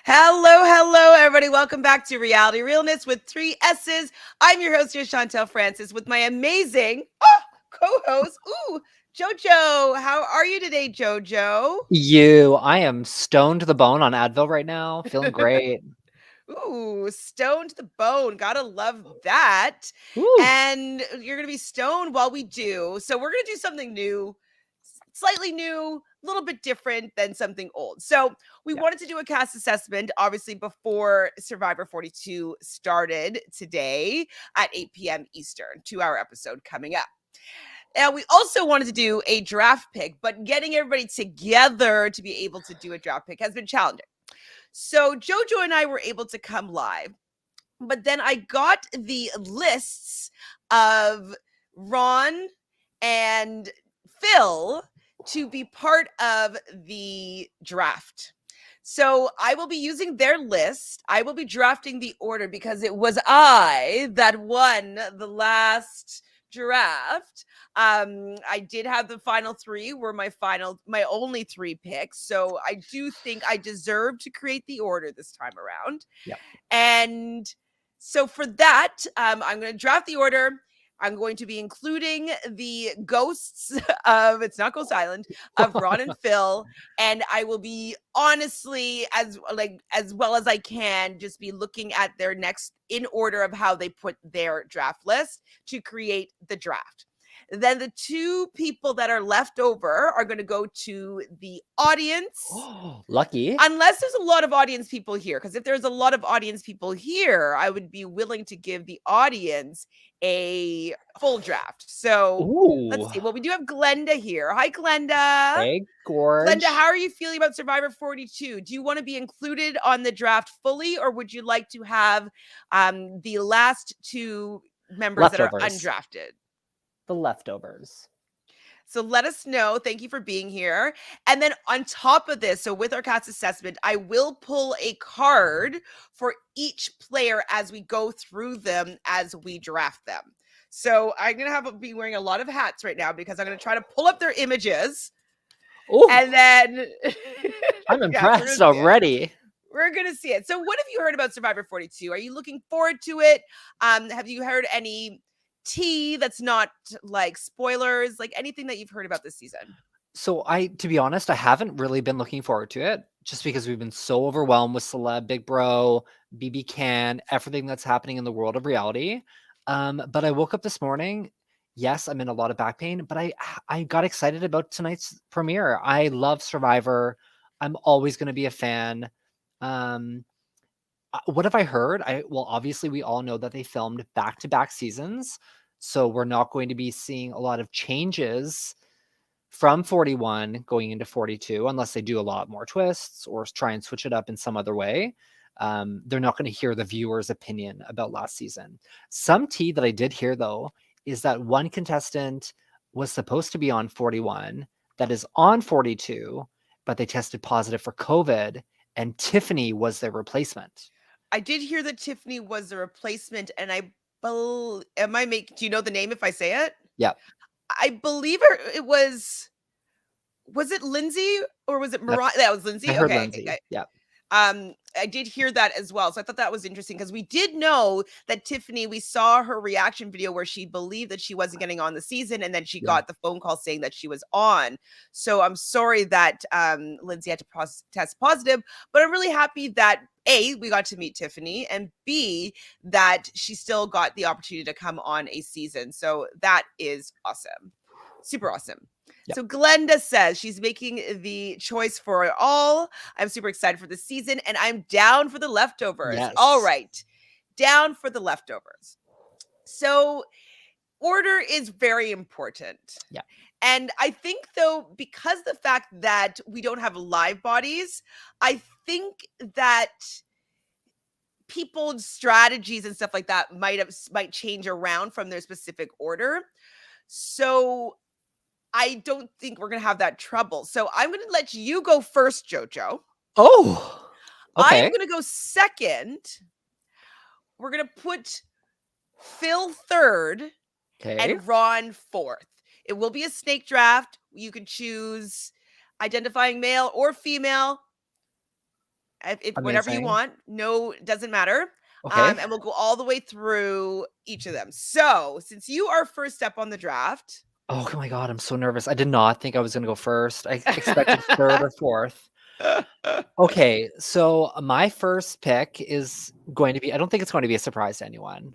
Hello, everybody. Welcome back to Reality Realness with 3 S's. I'm your host here, Chantele Francis, with my amazing co-host, Jojo. How are you today, Jojo? I am stoned to the bone on Advil right now. Feeling great. Stoned to the bone. Gotta love that. Woo. And you're gonna be stoned while we do. So we're gonna do something new, slightly new, a little bit different than something old. So we Yeah. wanted to do a cast assessment, obviously, before Survivor 42 started today at 8 p.m. Eastern, 2-hour episode coming up. And we also wanted to do a draft pick, but getting everybody together to be able to do a draft pick has been challenging. So Jojo and I were able to come live, but then I got the lists of Ron and Phil to be part of the draft. So I will be using their list. I will be drafting the order because it was I that won the last draft. I did have the final 3 were my only 3 picks. So I do think I deserve to create the order this time around. Yeah. And so for that, I'm going to draft the order. I'm going to be including the ghosts of It's Not Ghost Island of Ron and Phil, and I will be honestly as well as I can just be looking at their next in order of how they put their draft list to create the draft. Then the 2 people that are left over are going to go to the audience. Lucky. Unless there's a lot of audience people here, because if there's a lot of audience people here, I would be willing to give the audience a full draft. So let's see. Well, we do have Glenda here. Hi, Glenda. Hey, Gorge. Glenda, how are you feeling about Survivor 42? Do you want to be included on the draft fully, or would you like to have the last 2 members that are undrafted? The leftovers. So let us know. Thank you for being here. And then on top of this, so with our cast assessment, I will pull a card for each player as we go through them as we draft them. So I'm going to be wearing a lot of hats right now because I'm going to try to pull up their images. Ooh. And then I'm impressed already. We're going to see it. So what have you heard about Survivor 42? Are you looking forward to it? Have you heard any tea that's not like spoilers, like anything that you've heard about this season? So to be honest, I haven't really been looking forward to it just because we've been so overwhelmed with Celeb, Big Bro, BB Can, everything that's happening in the world of reality. But I woke up this morning. Yes, I'm in a lot of back pain, but I got excited about tonight's premiere. I love Survivor. I'm always going to be a fan. What have I heard? Well, obviously we all know that they filmed back-to-back seasons, so we're not going to be seeing a lot of changes from 41 going into 42 unless they do a lot more twists or try and switch it up in some other way. They're not going to hear the viewer's opinion about last season. Some tea that I did hear, though, is that one contestant was supposed to be on 41 that is on 42, but they tested positive for COVID, and Tiffany was their replacement. I did hear that Tiffany was the replacement, and do you know the name if I say it? Yeah. I believe it was it Lindsay or was it Mariah? That was Lindsay. I heard okay. Lindsay. Yeah. I did hear that as well. So I thought that was interesting because we did know that Tiffany, we saw her reaction video where she believed that she wasn't getting on the season. And then she got the phone call saying that she was on. So I'm sorry that Lindsay had to test positive, but I'm really happy that A, we got to meet Tiffany, and B, that she still got the opportunity to come on a season. So that is awesome. Super awesome. Yep. So Glenda says she's making the choice for all. I'm super excited for the season, and I'm down for the leftovers. Yes. All right. Down for the leftovers. So order is very important. Yeah. And I think, though, because the fact that we don't have live bodies, I think that people's strategies and stuff like that might change around from their specific order. So I don't think we're going to have that trouble. So I'm going to let you go first, Jojo. Oh, okay. I'm going to go second. We're going to put Phil third and Ron fourth. It will be a snake draft. You can choose identifying male or female. Whenever you Amazing. want. No, doesn't matter. Okay. And we'll go all the way through each of them. So, since you are first up on the draft. Oh my god, I'm so nervous. I did not think I was gonna go first. I expected third or fourth. Okay, so my first pick is going to be, I don't think it's going to be a surprise to anyone.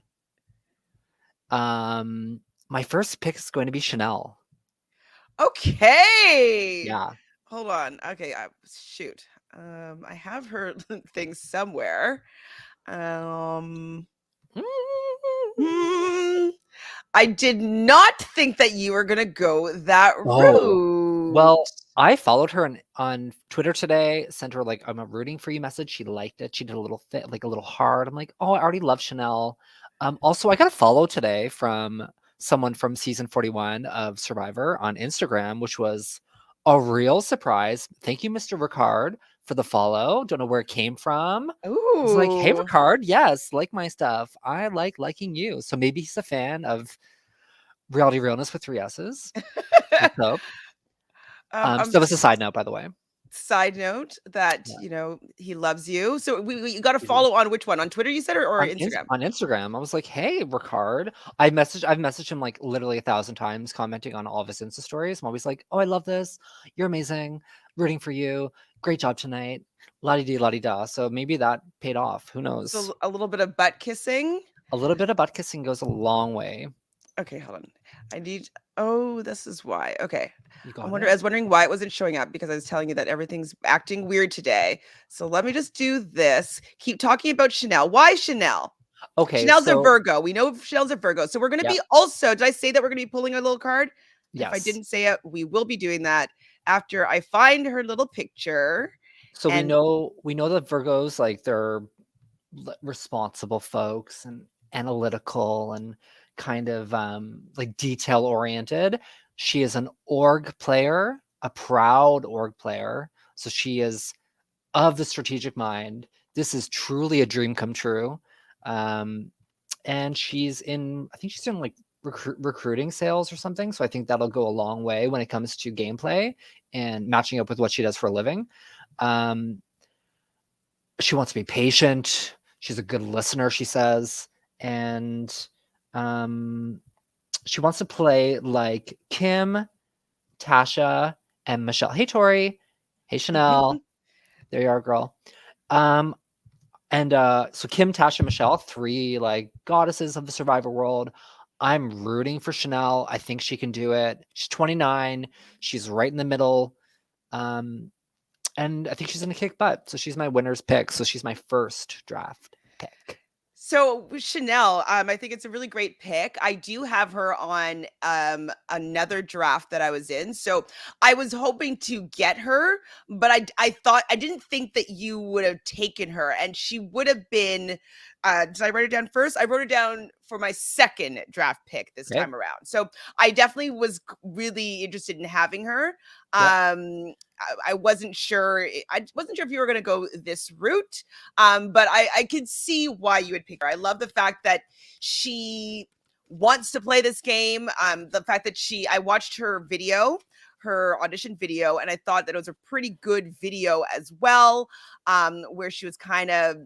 My first pick is going to be Chanel. Okay. Yeah. Hold on. Okay, shoot. I have her thing somewhere. Hmm, I did not think that you were gonna go that Oh, route. well, I followed her on Twitter today, sent her like, I'm a rooting for you message. She liked it. She did a little fit, like a little heart. I'm like, oh, I already love Chanel. Also, I got a follow today from someone from season 41 of Survivor on Instagram, which was a real surprise. Thank you, Mr. Ricard, for the follow. Don't know where it came from. I was like, hey, Ooh. Ricard, yes, like my stuff. I like liking you. So maybe he's a fan of Reality Realness with 3 S's. Let's hope. So that was a side note, by the way. Side note that Yeah. he loves you. So you got to He does. follow on which one? On Twitter you said, or Instagram? On Instagram, I was like, "Hey, Ricard." I've messaged him like literally 1,000 times, commenting on all of his Insta stories. I'm always like, "Oh, I love this. You're amazing. Rooting for you. Great job tonight. La-di-di, la-di-da." So maybe that paid off. Who knows? So a little bit of butt kissing. A little bit of butt kissing goes a long way. Okay, hold on. I need. Oh, this is why. Okay. You I got it? was wondering why it wasn't showing up, because I was telling you that everything's acting weird today. So let me just do this. Keep talking about Chanel. Why Chanel? Okay, Chanel's a so Virgo. We know Chanel's a Virgo. So we're going to yep, be also, did I say that we're going to be pulling a little card? If I yes. didn't say it, we will be doing that after I find her little picture. So we And know that Virgos, like, they're responsible folks and analytical and kind of like detail oriented. She is an org player, a proud org player. So she is of the strategic mind. This is truly a dream come true. And I think she's in like recruiting sales or something. So I think that'll go a long way when it comes to gameplay and matching up with what she does for a living. She wants to be patient. She's a good listener, she says. And she wants to play like Kim, Tasha, and Michelle. Hey, Tori. Hey, Chanel. There you are, girl. So Kim, Tasha, Michelle, 3 like goddesses of the Survivor world. I'm rooting for Chanel. I think she can do it. She's 29. She's right in the middle. And I think she's going to kick butt. So she's my winner's pick. So she's my first draft pick. so with Chanel, I think it's a really great pick. I do have her on another draft that I was in. So I was hoping to get her, but I didn't think that you would have taken her, and she would have been did I write it down first? I wrote it down for my second draft pick this Okay. time around. So I definitely was really interested in having her. Yep. I wasn't sure. I wasn't sure if you were going to go this route, but I could see why you would pick her. I love the fact that she wants to play this game. The fact that I watched her audition video, and I thought that it was a pretty good video as well, where she was kind of,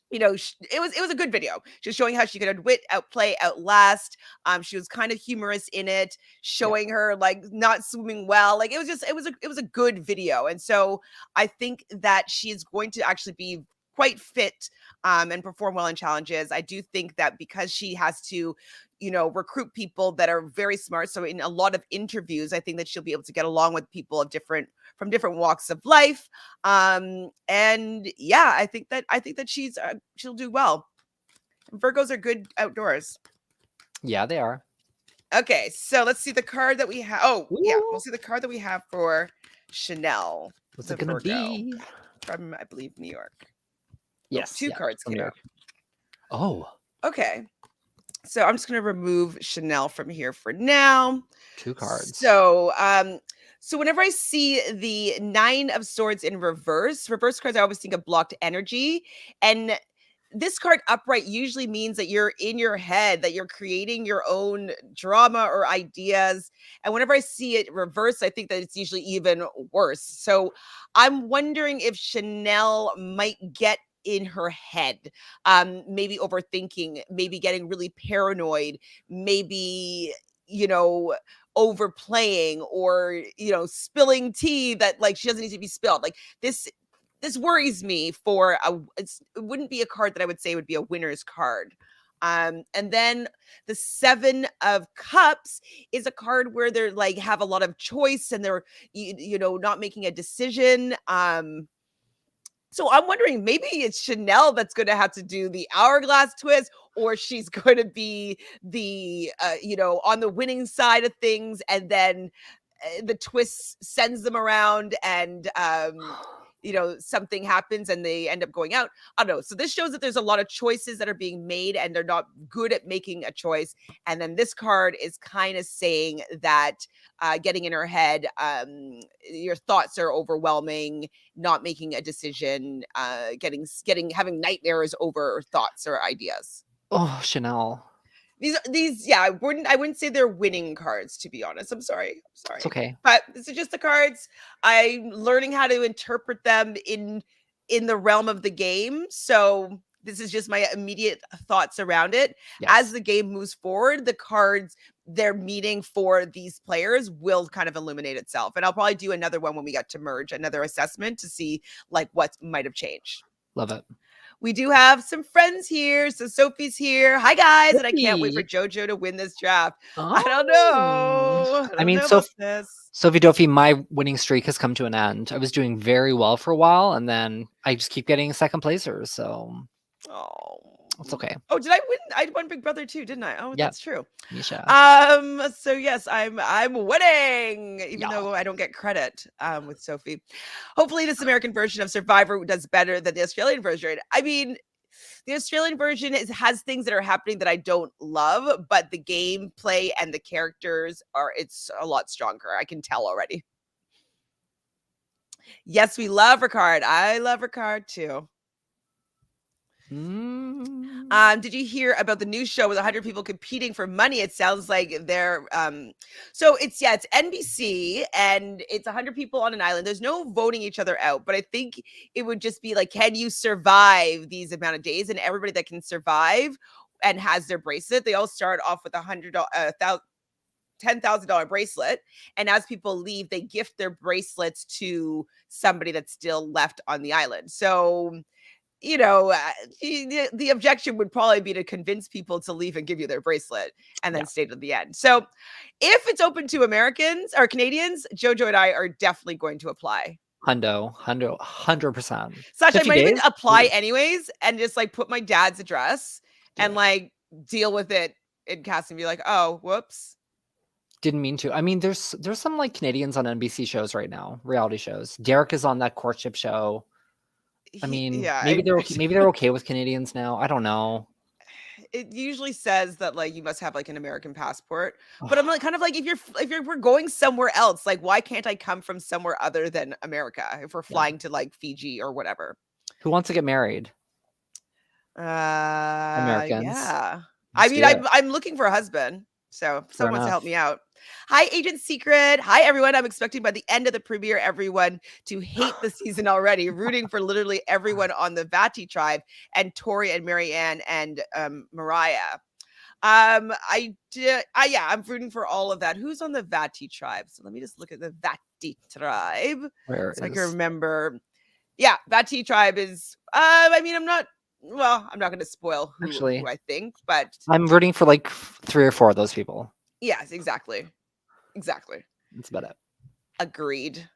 it was a good video. She was showing how she could outwit, outplay, outlast. She was kind of humorous in it, showing her like not swimming well. Like it was a good video. And so I think that she is going to actually be quite fit and perform well in challenges. I do think that because she has to, recruit people that are very smart. So in a lot of interviews, I think that she'll be able to get along with people from different walks of life. And yeah, I think that she'll do well. Virgos are good outdoors. Yeah, they are. Okay, so let's see the card that we have. Oh, Ooh. yeah, we'll see the card that we have for Chanel. What's it going to be? From, I believe, New York. Yes. Two cards came out. Oh. Okay. So I'm just going to remove Chanel from here for now. 2 cards. So, so whenever I see the 9 of Swords in reverse cards, I always think of blocked energy. And this card upright usually means that you're in your head, that you're creating your own drama or ideas. And whenever I see it reversed, I think that it's usually even worse. So I'm wondering if Chanel might get in her head, maybe overthinking, maybe getting really paranoid, maybe, overplaying, or spilling tea that like she doesn't need to be spilled. Like this worries me for it wouldn't be a card that I would say would be a winner's card. And then the 7 of Cups is a card where they're like have a lot of choice and they're not making a decision. So I'm wondering, maybe it's Chanel that's going to have to do the hourglass twist, or she's going to be the on the winning side of things, and then the twist sends them around, and something happens and they end up going out. I don't know. So this shows that there's a lot of choices that are being made and they're not good at making a choice. And then this card is kind of saying that getting in her head, your thoughts are overwhelming, not making a decision, having nightmares over thoughts or ideas. Oh, Chanel. These, yeah, I wouldn't say they're winning cards, to be honest. I'm sorry. It's okay. But this is just the cards. I'm learning how to interpret them in the realm of the game. So this is just my immediate thoughts around it. Yes. As the game moves forward, the cards, their meaning for these players will kind of illuminate itself. And I'll probably do another one when we get to merge, another assessment to see like what might have changed. Love it. We do have some friends here. So Sophie's here. Hi, guys. Sophie. And I can't wait for Jojo to win this draft. Oh. I don't know. I mean, Sophie Dophie, my winning streak has come to an end. I was doing very well for a while, and then I just keep getting second placers. So it's okay. Oh, did I win? I won Big Brother too, didn't I? Oh, yep. That's true. Misha. So yes, I'm winning, even though I don't get credit with Sophie. Hopefully this American version of Survivor does better than the Australian version. I mean, the Australian version has things that are happening that I don't love, but the gameplay and the characters it's a lot stronger. I can tell already. Yes, we love Ricard. I love Ricard too. Did you hear about the new show with 100 people competing for money? It sounds like they're so it's NBC and it's 100 people on an island. There's no voting each other out, but I think it would just be like, can you survive these amount of days? And everybody that can survive and has their bracelet, they all start off with $10,000 bracelet, and as people leave, they gift their bracelets to somebody that's still left on the island. So the objection would probably be to convince people to leave and give you their bracelet and then stay to the end. So if it's open to Americans or Canadians, Jojo and I are definitely going to apply. 100%. Such I might even apply anyways and just like put my dad's address and like deal with it in casting and be like, oh, whoops. Didn't mean to. I mean, there's some like Canadians on NBC shows right now, reality shows. Derek is on that courtship show. I mean, maybe they're okay with Canadians now. I don't know. It usually says that like you must have like an American passport, but I'm like kind of like if we're going somewhere else, like why can't I come from somewhere other than America if we're flying to like Fiji or whatever? Who wants to get married? Americans. Yeah. I mean, I'm looking for a husband. So if someone wants to help me out. Hi, Agent Secret. Hi, everyone. I'm expecting by the end of the premiere, everyone to hate the season already, rooting for literally everyone on the Vati tribe and Tori and Marianne and Mariah. I'm rooting for all of that. Who's on the Vati tribe? So let me just look at the Vati tribe. I can remember. Yeah, Vati tribe is, I mean, I'm not going to spoil who I think, but I'm rooting for like 3 or 4 of those people. Yes, exactly. That's about it. Agreed.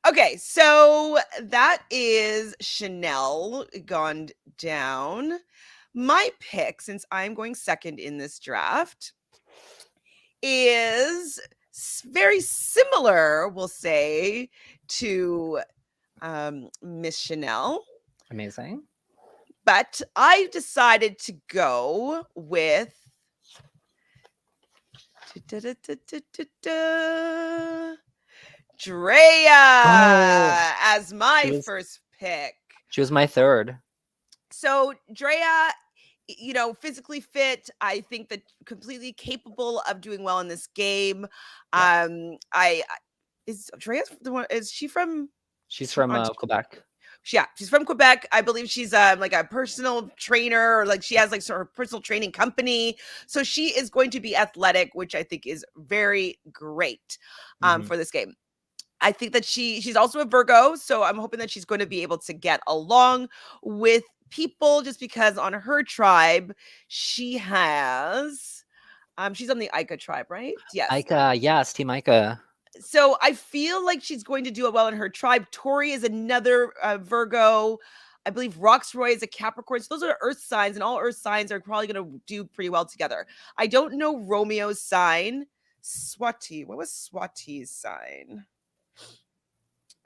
Okay, so that is Chanel gone down. My pick, since I'm going second in this draft, is very similar, we'll say, to Miss Chanel. Amazing. But I decided to go with Drea as my first pick. She was my third. So Drea, physically fit. I think that completely capable of doing well in this game. Yeah. I is Drea the one? Is she from? She's from Quebec. Yeah, she's from Quebec. I believe she's like a personal trainer, or like she has like sort of personal training company. So she is going to be athletic, which I think is very great for this game. I think that she's also a Virgo, so I'm hoping that she's going to be able to get along with people, just because on her tribe she has she's on the Ica tribe, right? Yes. Ica, yes, Team Ica. So I feel like she's going to do it well in her tribe. Tori is another Virgo. I believe Roxroy is a Capricorn. So those are earth signs, and all earth signs are probably going to do pretty well together. I don't know Romeo's sign. Swati. What was Swati's sign?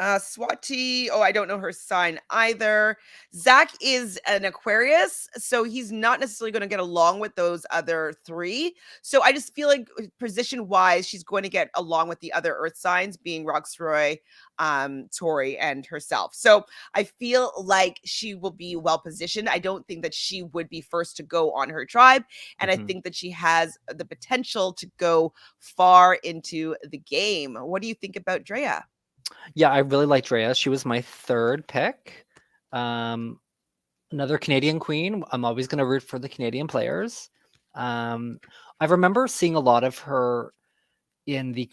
Swati. Oh, I don't know her sign either. Zach is an Aquarius, so he's not necessarily going to get along with those other three. So I just feel like position wise, she's going to get along with the other Earth signs, being Roxroy, Tori, and herself. So I feel like she will be well positioned. I don't think that she would be first to go on her tribe, and I think that she has the potential to go far into the game. What do you think about Drea? Yeah, I really like Drea. She was my third pick. Another Canadian queen. I'm always going to root for the Canadian players. I remember seeing a lot of her in the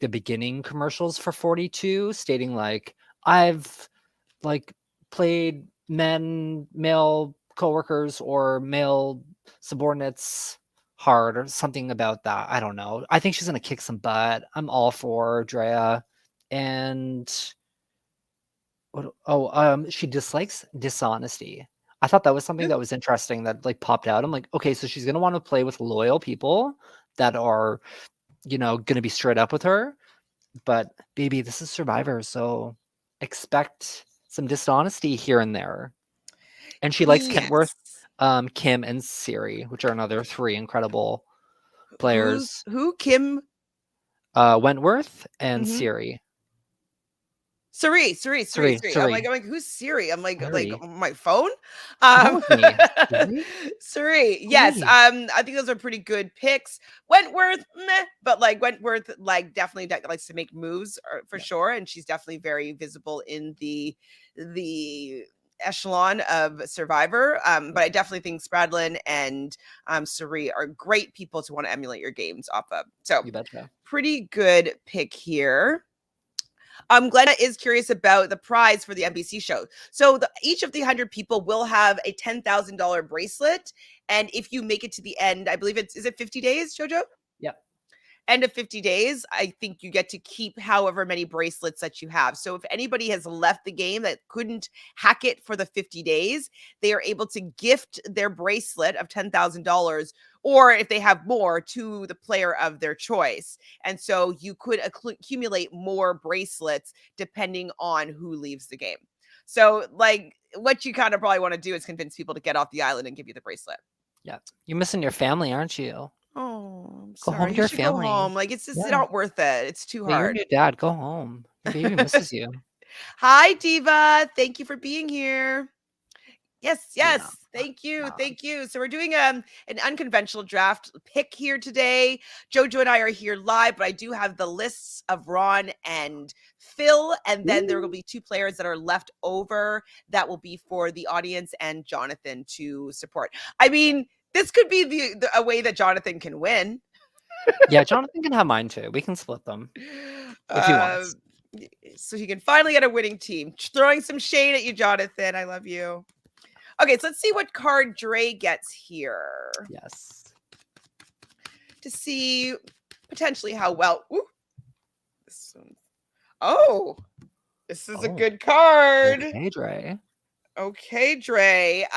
beginning commercials for 42, stating like, I've like played male coworkers or male subordinates hard, or something about that. I don't know. I think she's going to kick some butt. I'm all for Drea. And she dislikes dishonesty. I thought that was something that was interesting that like popped out. I'm like, okay, so she's gonna want to play with loyal people that are, gonna be straight up with her. But baby, this is Survivor, so expect some dishonesty here and there. And she likes Kentworth, Kim, and Siri, which are another three incredible players. Who? Kim? Wentworth and Siri. Siri. I'm like, who's Siri? I'm like on my phone. Siri. Yes. I think those are pretty good picks. Wentworth, meh, but like Wentworth, like definitely likes to make moves for sure, and she's definitely very visible in the echelon of Survivor. But I definitely think Spradlin and Siri are great people to want to emulate your games off of. So you betcha. Pretty good pick here. Glenna is curious about the prize for the NBC show. So each of the 100 people will have a $10,000 bracelet. And if you make it to the end, I believe is it 50 days, Jojo? Yep. End of 50 days, I think you get to keep however many bracelets that you have. So if anybody has left the game that couldn't hack it for the 50 days, they are able to gift their bracelet of $10,000, or if they have more, to the player of their choice. And so you could accumulate more bracelets depending on who leaves the game. So like what you kind of probably want to do is convince people to get off the island and give you the bracelet. Yeah. You're missing your family, aren't you? Oh, I'm go sorry. home to your family. Go home. Like it's just not worth it. It's too hard. You're your dad. Go home. Your baby misses you. Hi, Diva. Thank you for being here. Yes. Yeah. Thank you. So we're doing an unconventional draft pick here today. Jojo and I are here live, but I do have the lists of Ron and Phil, and then there will be two players that are left over that will be for the audience and Jonathan to support. I mean, this could be a way that Jonathan can win. Yeah, Jonathan can have mine too. We can split them if he wants. So he can finally get a winning team. Throwing some shade at you, Jonathan. I love you. Okay, so let's see what card Dre gets here. Yes. To see potentially how well. Ooh, this is a good card. Okay, Dre.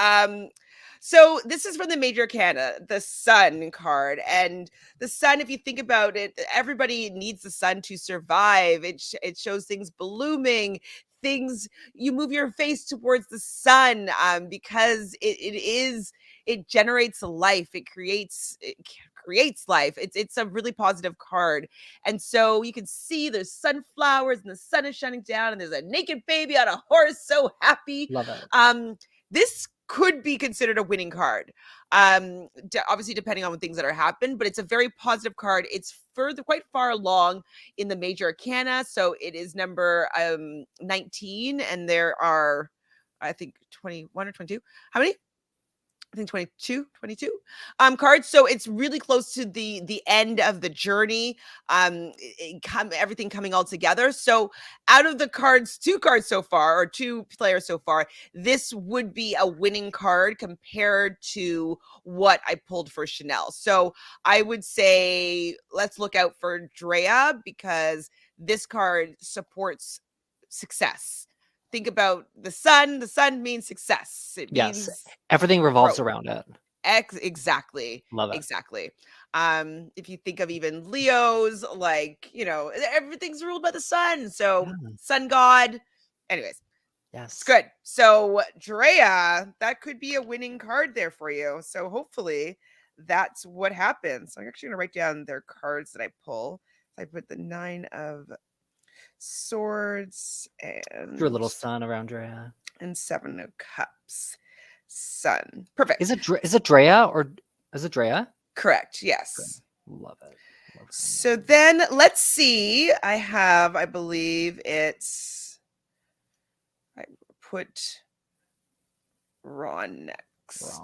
So this is from the Major Arcana, the Sun card. And the Sun, if you think about it, everybody needs the sun to survive. It shows things blooming, things, you move your face towards the sun, because it generates life. It creates life. It's a really positive card. And so you can see there's sunflowers and the sun is shining down and there's a naked baby on a horse, so happy. Love it. This could be considered a winning card. Obviously depending on things that are happened, but it's a very positive card. It's quite far along in the major arcana, so it is number 19, and there are, I think, 21 or 22. How many? I think 22 cards. So it's really close to the end of the journey. Everything coming all together. So out of the cards, 2 cards so far, or 2 players so far, this would be a winning card compared to what I pulled for Chanel. So I would say let's look out for Drea, because this card supports success. Think about the sun. The sun means success. It means everything revolves growth. around it. Exactly. Love it. Exactly. If you think of even Leos, like, everything's ruled by the sun. So sun god. Anyways. Yes. It's good. So Drea, that could be a winning card there for you. So hopefully that's what happens. So I'm actually gonna write down their cards that I pull. So I put the 9 of Swords and your little sun around Drea, and 7 of Cups. Sun. Perfect. Is it Drea or is it Drea? Correct. Yes. Love it. So then let's see. I believe it's, I put Ron next.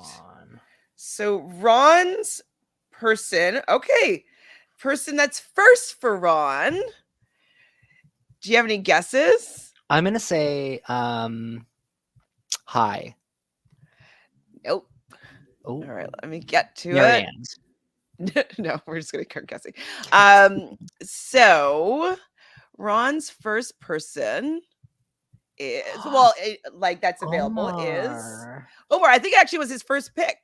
So Ron's person. Okay. Person that's first for Ron. Do you have any guesses? I'm gonna say hi. Nope. Oh. All right, let me get to Marianne. it. No, we're just gonna start guessing. So Ron's first person is that's available is Omar. I think actually was his first pick.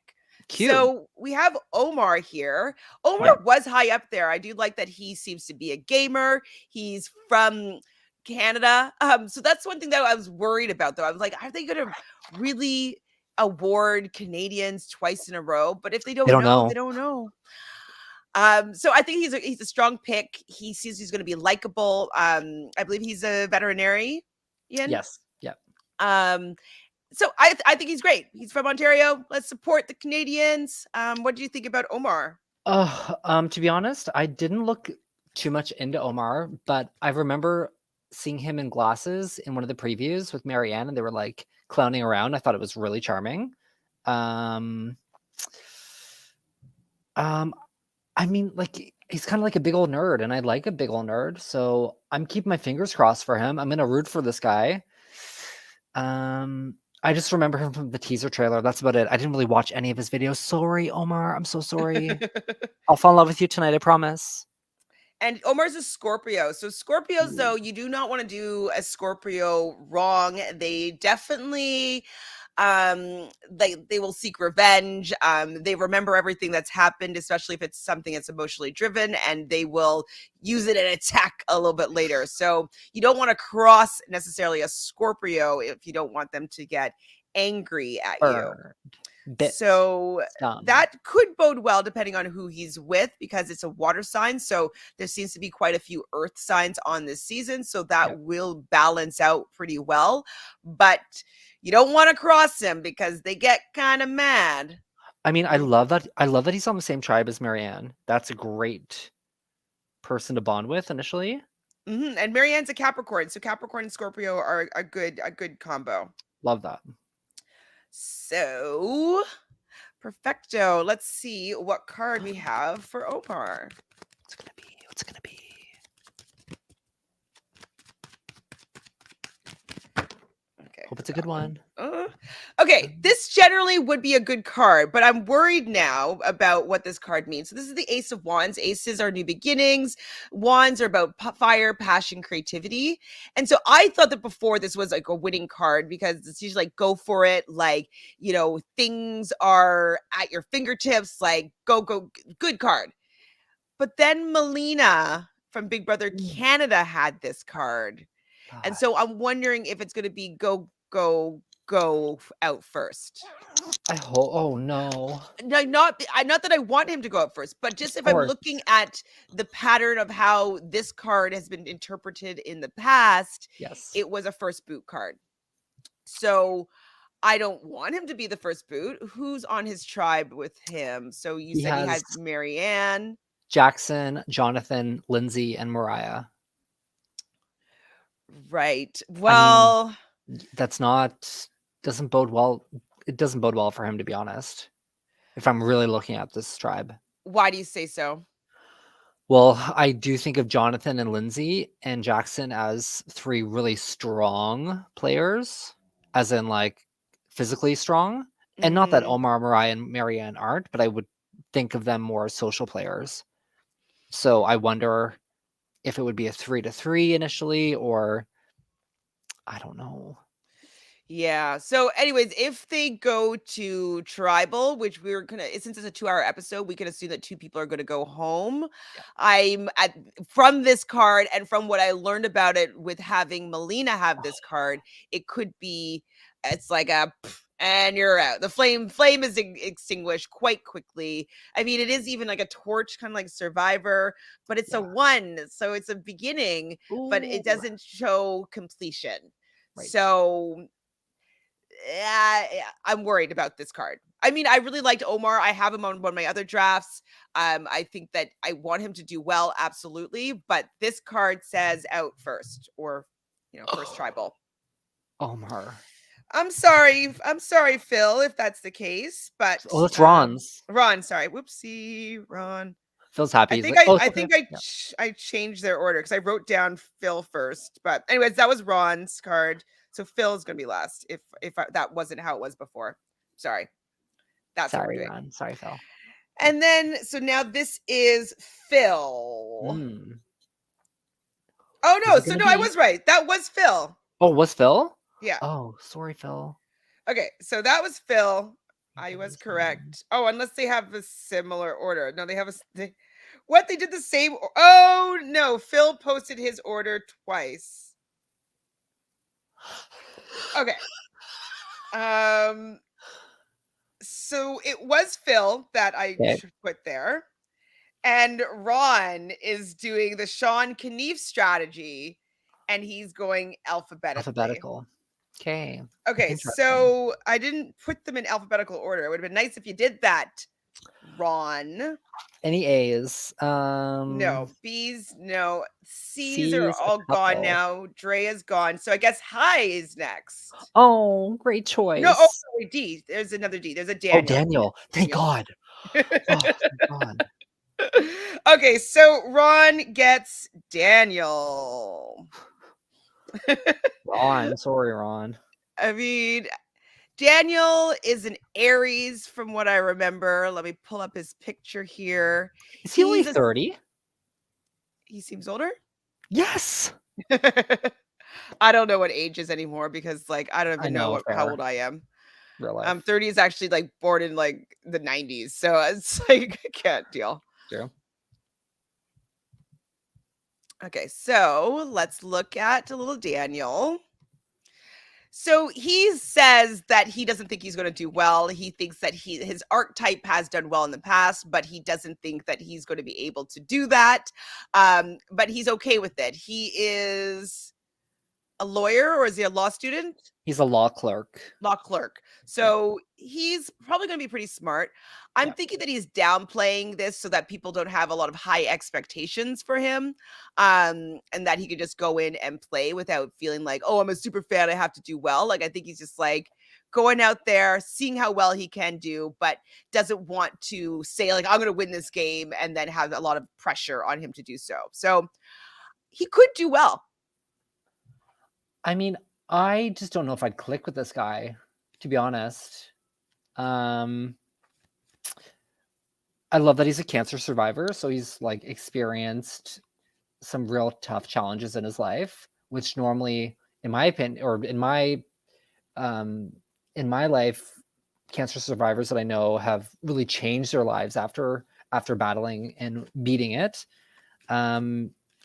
Cute. So we have Omar here. Omar was high up there. I do like that he seems to be a gamer. He's from Canada. So that's one thing that I was worried about, though. I was like, are they going to really award Canadians twice in a row? But if they don't know, they don't know. So I think he's a strong pick. He seems he's going to be likable. I believe he's a veterinarian. Yes. Yep. So I think he's great. He's from Ontario. Let's support the Canadians. What do you think about Omar? To be honest, I didn't look too much into Omar, but I remember seeing him in glasses in one of the previews with Marianne, and they were like clowning around. I thought it was really charming. I mean, like, he's kind of like a big old nerd, and I like a big old nerd, so I'm keeping my fingers crossed for him. I'm gonna root for this guy. I just remember him from the teaser trailer. That's about it. I didn't really watch any of his videos. Sorry, Omar. I'm so sorry. I'll fall in love with you tonight, I promise. And Omar's a Scorpio. So Scorpios, though, you do not want to do a Scorpio wrong. They definitely they will seek revenge. They remember everything that's happened, especially if it's something that's emotionally driven, and they will use it and attack a little bit later. So you don't want to cross necessarily a Scorpio if you don't want them to get angry at you. So that could bode well depending on who he's with, because it's a water sign. So there seems to be quite a few earth signs on this season. So that will balance out pretty well. But you don't want to cross him because they get kind of mad. I mean, I love that. I love that he's on the same tribe as Marianne. That's a great person to bond with initially. Mm-hmm. And Marianne's a Capricorn. So Capricorn and Scorpio are a good combo. Love that. So, perfecto. Let's see what card we have for Omar. What's it gonna be? Okay. Hope it's a good one. Okay, this generally would be a good card, but I'm worried now about what this card means. So this is the Ace of Wands. Aces are new beginnings. Wands are about fire, passion, creativity. And so I thought that before this was like a winning card, because it's usually like go for it, like, things are at your fingertips, like go, good card. But then Melina from Big Brother Canada had this card. And so I'm wondering if it's going to be go out first. I hope. Oh no. No, not that I want him to go out first, but just if I'm looking at the pattern of how this card has been interpreted in the past, yes, it was a first boot card. So I don't want him to be the first boot. Who's on his tribe with him? So you He said he has has Marianne. Jackson, Jonathan, Lindsay, and Mariah. Right. I mean, Well, that's doesn't bode well. It doesn't bode well for him, to be honest. If I'm really looking at this tribe. why do you say so? Well, I do think of Jonathan and Lindsay and Jackson as 3 really strong players, as in like physically strong. And not that Mhm. Omar, Mariah, and Marianne aren't, but I would think of them more as social players. So I wonder if it would be a 3-3 initially, or I don't know. Yeah. So, anyways, if they go to tribal, which we're gonna, since it's a 2-hour episode, we can assume that 2 people are gonna go home. Yeah. I'm at from this card and from what I learned about it with having Melina have this card, it could be it's like a pff, and you're out. The flame is extinguished quite quickly. I mean, it is even like a torch, kind of like Survivor, but it's a Yeah. 1, so it's a beginning, but Ooh. it doesn't show completion. Right. So yeah, I'm worried about this card. I mean, I really liked Omar. I have him on one of my other drafts. I think that I want him to do well, absolutely. But this card says out first, or first tribal. Omar. I'm sorry, Phil, if that's the case. But Oh, that's Ron's. Ron, sorry, whoopsie, Ron. Phil's happy. I He's think like, oh, it's I okay. think I Yeah. I changed their order because I wrote down Phil first. But anyways, that was Ron's card. So Phil's gonna be last if that wasn't how it was before. Sorry. That's what we're Sorry, doing. Ron. Sorry, Phil. And then so now this is Phil. Mm. Oh Is no, it so gonna no, I be? was right. That was Phil. Oh, was Phil? Yeah. Oh, sorry, Phil. Okay, so that was Phil. I That was was correct. Oh, unless they have a similar order. No, they have what? They did the same. Oh no, Phil posted his order twice. Okay. So it was Phil that I Okay. put there. And Ron is doing the Sean Knief strategy and he's going alphabetically. Alphabetical. Okay. Okay, Interesting. so I didn't put them in alphabetical order. It would have been nice if you did that, Ron. Any A's? No, B's, no. C's are C's, a all gone couple. now. Drea's gone. So I guess High is next. Oh, great No, oh, choice. sorry, D. There's another D. There's a Oh, Daniel. Daniel. Thank Daniel. God. Oh, thank God. Okay, so Ron gets Daniel. Ron. Sorry, Ron. I mean, Daniel is an Aries from what I remember. Let me pull up his picture here. Is he only He's a 30? he seems older. Yes. I don't know what age is anymore because I don't I even know, know how fair. old I am. Real life. 30 is actually born in the 90s. So it's I can't deal. True. Okay, so let's look at little Daniel. So he says that he doesn't think he's going to do well. He thinks that his archetype has done well in the past, but he doesn't think that he's going to be able to do that. But he's okay with it. He is a lawyer, or is he a law student? He's a law clerk. Law clerk. So he's probably going to be pretty smart. I'm thinking that he's downplaying this so that people don't have a lot of high expectations for him, and that he could just go in and play without feeling like, oh, I'm a super fan, I have to do well. I think he's just going out there, seeing how well he can do, but doesn't want to say I'm going to win this game and then have a lot of pressure on him to do so. So he could do well. I mean, I just don't know if I'd click with this guy, to be honest. I love that he's a cancer survivor, so he's experienced some real tough challenges in his life, which normally, in my opinion, or in my life, cancer survivors that I know have really changed their lives after battling and beating it. I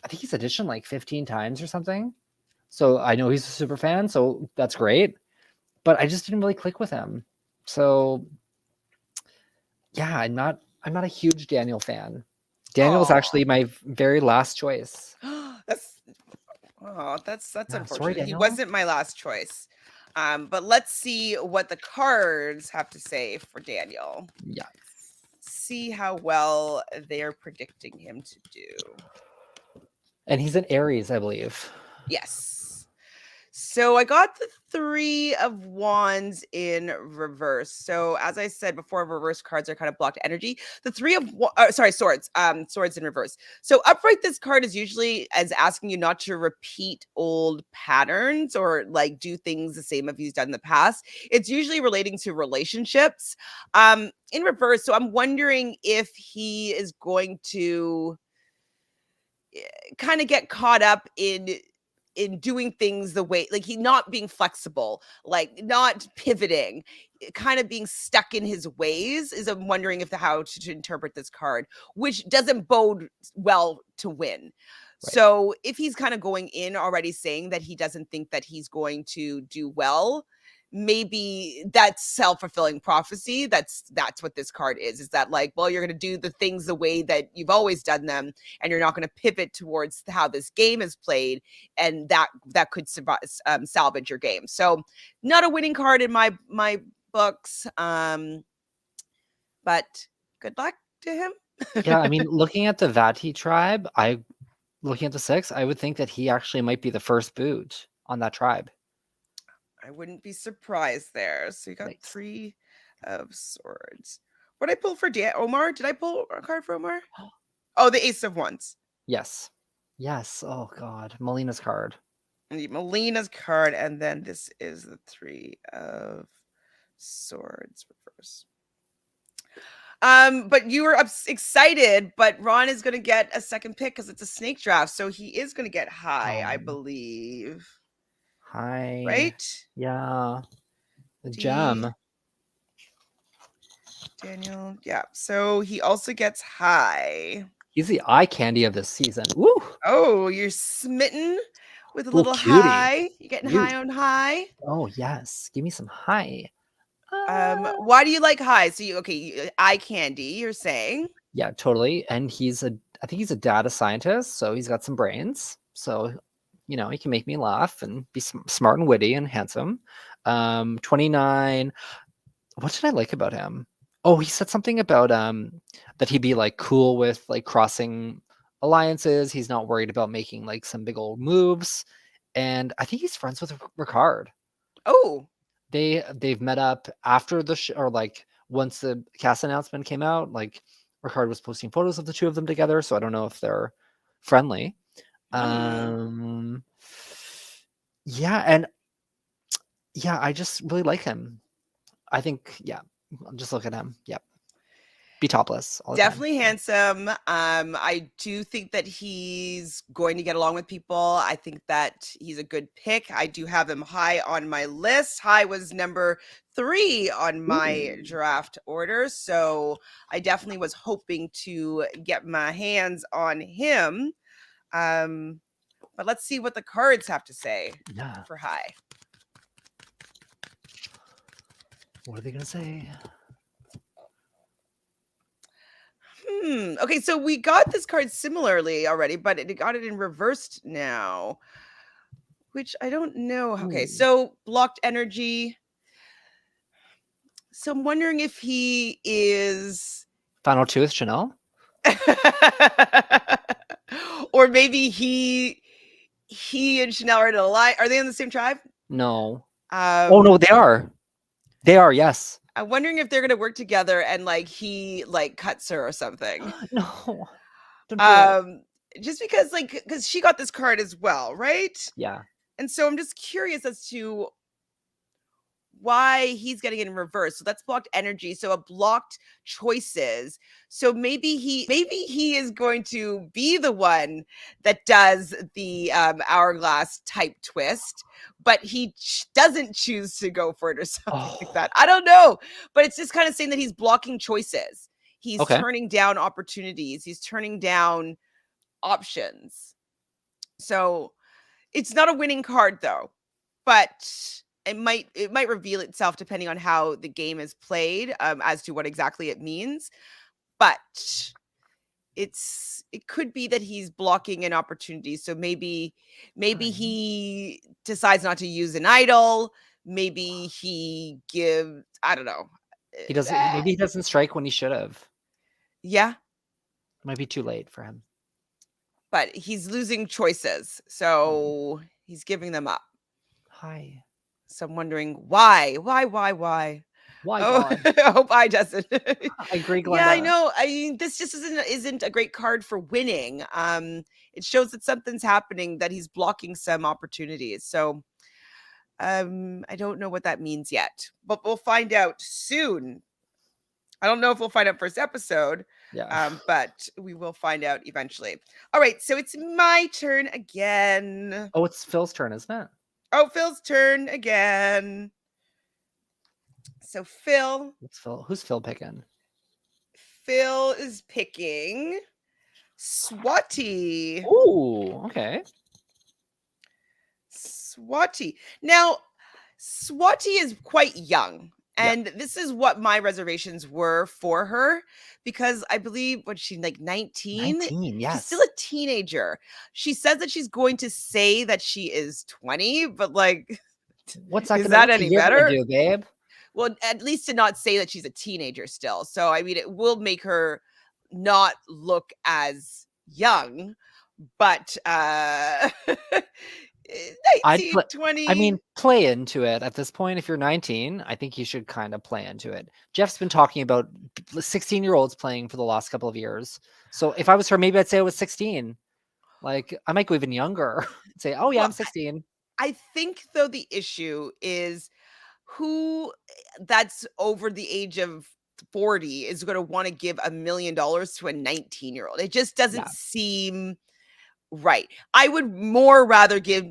think he's auditioned 15 times or something. So I know he's a super fan, so that's great. But I just didn't really click with him. So yeah, I'm not a huge Daniel fan. Daniel's actually my very last choice. That's Yeah, unfortunate. sorry, He Daniel. wasn't my last choice. But let's see what the cards have to say for Daniel. Yes. See how well they're predicting him to do. And he's an Aries, I believe. Yes. So I got the 3 of Wands in reverse. So as I said before, reverse cards are kind of blocked energy. The 3 of swords, swords in reverse. So upright, this card is usually as asking you not to repeat old patterns or like do things the same as you've done in the past. It's usually relating to relationships. In reverse, so I'm wondering if he is going to kind of get caught up in doing things the way, like, he not being flexible, like not pivoting, kind of being stuck in his ways. Is I'm wondering if how to interpret this card, which doesn't bode well to win. Right. So if he's kind of going in already saying that he doesn't think that he's going to do well, maybe that's self-fulfilling prophecy. That's what this card is that like, well, you're going to do the things the way that you've always done them, and you're not going to pivot towards how this game is played, and that could salvage your game. So not a winning card in my books, but good luck to him. Yeah, I mean, looking at the Vati tribe, looking at the 6, I would think that he actually might be the first boot on that tribe. I wouldn't be surprised there. So you got Nice. 3 of Swords. What did I pull for Omar? Did I pull a card for Omar? Oh, the Ace of Wands. Yes. Yes. Oh God, Melina's card. Melina's card, and then this is the 3 of Swords reverse. But you were excited, but Ron is going to get a second pick because it's a snake draft, so he is going to get high, I believe. High. Right? Yeah. The gem. Daniel. Yeah. So he also gets high. He's the eye candy of this season. Woo! Oh, you're smitten with a Little little cutie. high. You're getting high on high. Oh yes. Give me some high. Why do you like high? So eye candy, you're saying? Yeah, totally. And I think he's a data scientist, so he's got some brains. So, he can make me laugh and be smart and witty and handsome. 29. What did I like about him? Oh, he said something about that he'd be like cool with like crossing alliances. He's not worried about making like some big old moves. And I think he's friends with Ricard. Oh. They've met up after the or like once the cast announcement came out, like Ricard was posting photos of the two of them together, so I don't know if they're friendly. Yeah, and yeah, I just really like him. I think, yeah, just look at him. Yep. Be topless all the Definitely time. handsome. I do think that he's going to get along with people. I think that he's a good pick. I do have him high on my list. High was number 3 on my draft order. So I definitely was hoping to get my hands on him. But let's see what the cards have to say for high. What are they going to say? Okay, so we got this card similarly already, but it got it in reversed now, which I don't know. Okay, so blocked energy. So I'm wondering if he is Final 2 with Chanel, or maybe he and Chanel are in a lie. Are they in the same tribe? No. Oh no, they are. They are. Yes. I'm wondering if they're going to work together and like he like cuts her or something. No. Don't do just because she got this card as well, right? Yeah. And so I'm just curious as to why he's getting it in reverse. So that's blocked energy. So a blocked choices. So maybe he is going to be the one that does the hourglass type twist, but he doesn't choose to go for it or something like that. I don't know, but it's just kind of saying that he's blocking choices. He's turning down opportunities. He's turning down options. So it's not a winning card though, but it might reveal itself depending on how the game is played, as to what exactly it means. But it could be that he's blocking an opportunity. So maybe he decides not to use an idol. maybe he gives, I don't know. He doesn't. Eh, Maybe he doesn't strike when he should have. yeah, It might be too late for him. but he's losing choices, Oh, so he's giving them up. hi. So I'm wondering why? Why Oh, God? I hope I doesn't. I agree, Yeah, I Glenda. know. I mean, this just isn't a great card for winning. It shows that something's happening, that he's blocking some opportunities. So, I don't know what that means yet, but we'll find out soon. I don't know if we'll find out first episode, Yeah. but we will find out eventually. All right, so it's my turn again. Oh, it's Phil's turn, isn't it? Oh, Phil's turn again. So Who's Phil picking? Phil is picking Swati. Oh, okay. Swati. Now, Swati is quite young. Yeah. And this is what my reservations were for her, because I believe, what she, like 19? 19, She's still yes. a teenager. She says that she's going to say that she is 20, but like, What's that is gonna that what are any you gonna better? do, babe? Well, at least to not say that she's a teenager still. So, I mean, it will make her not look as young, but I'd 19, put I 20. mean, play into it at this point. If you're 19, I think you should kind of play into it. Jeff's been talking about 16-year-olds playing for the last couple of years. So if I was her, maybe I'd say I was 16. Like, I might go even younger and say, "Oh yeah, Well, I'm 16." I think though the issue is who that's over the age of 40 is going to want to give $1 million to a 19-year-old. It just Yeah. doesn't seem right. I would more rather give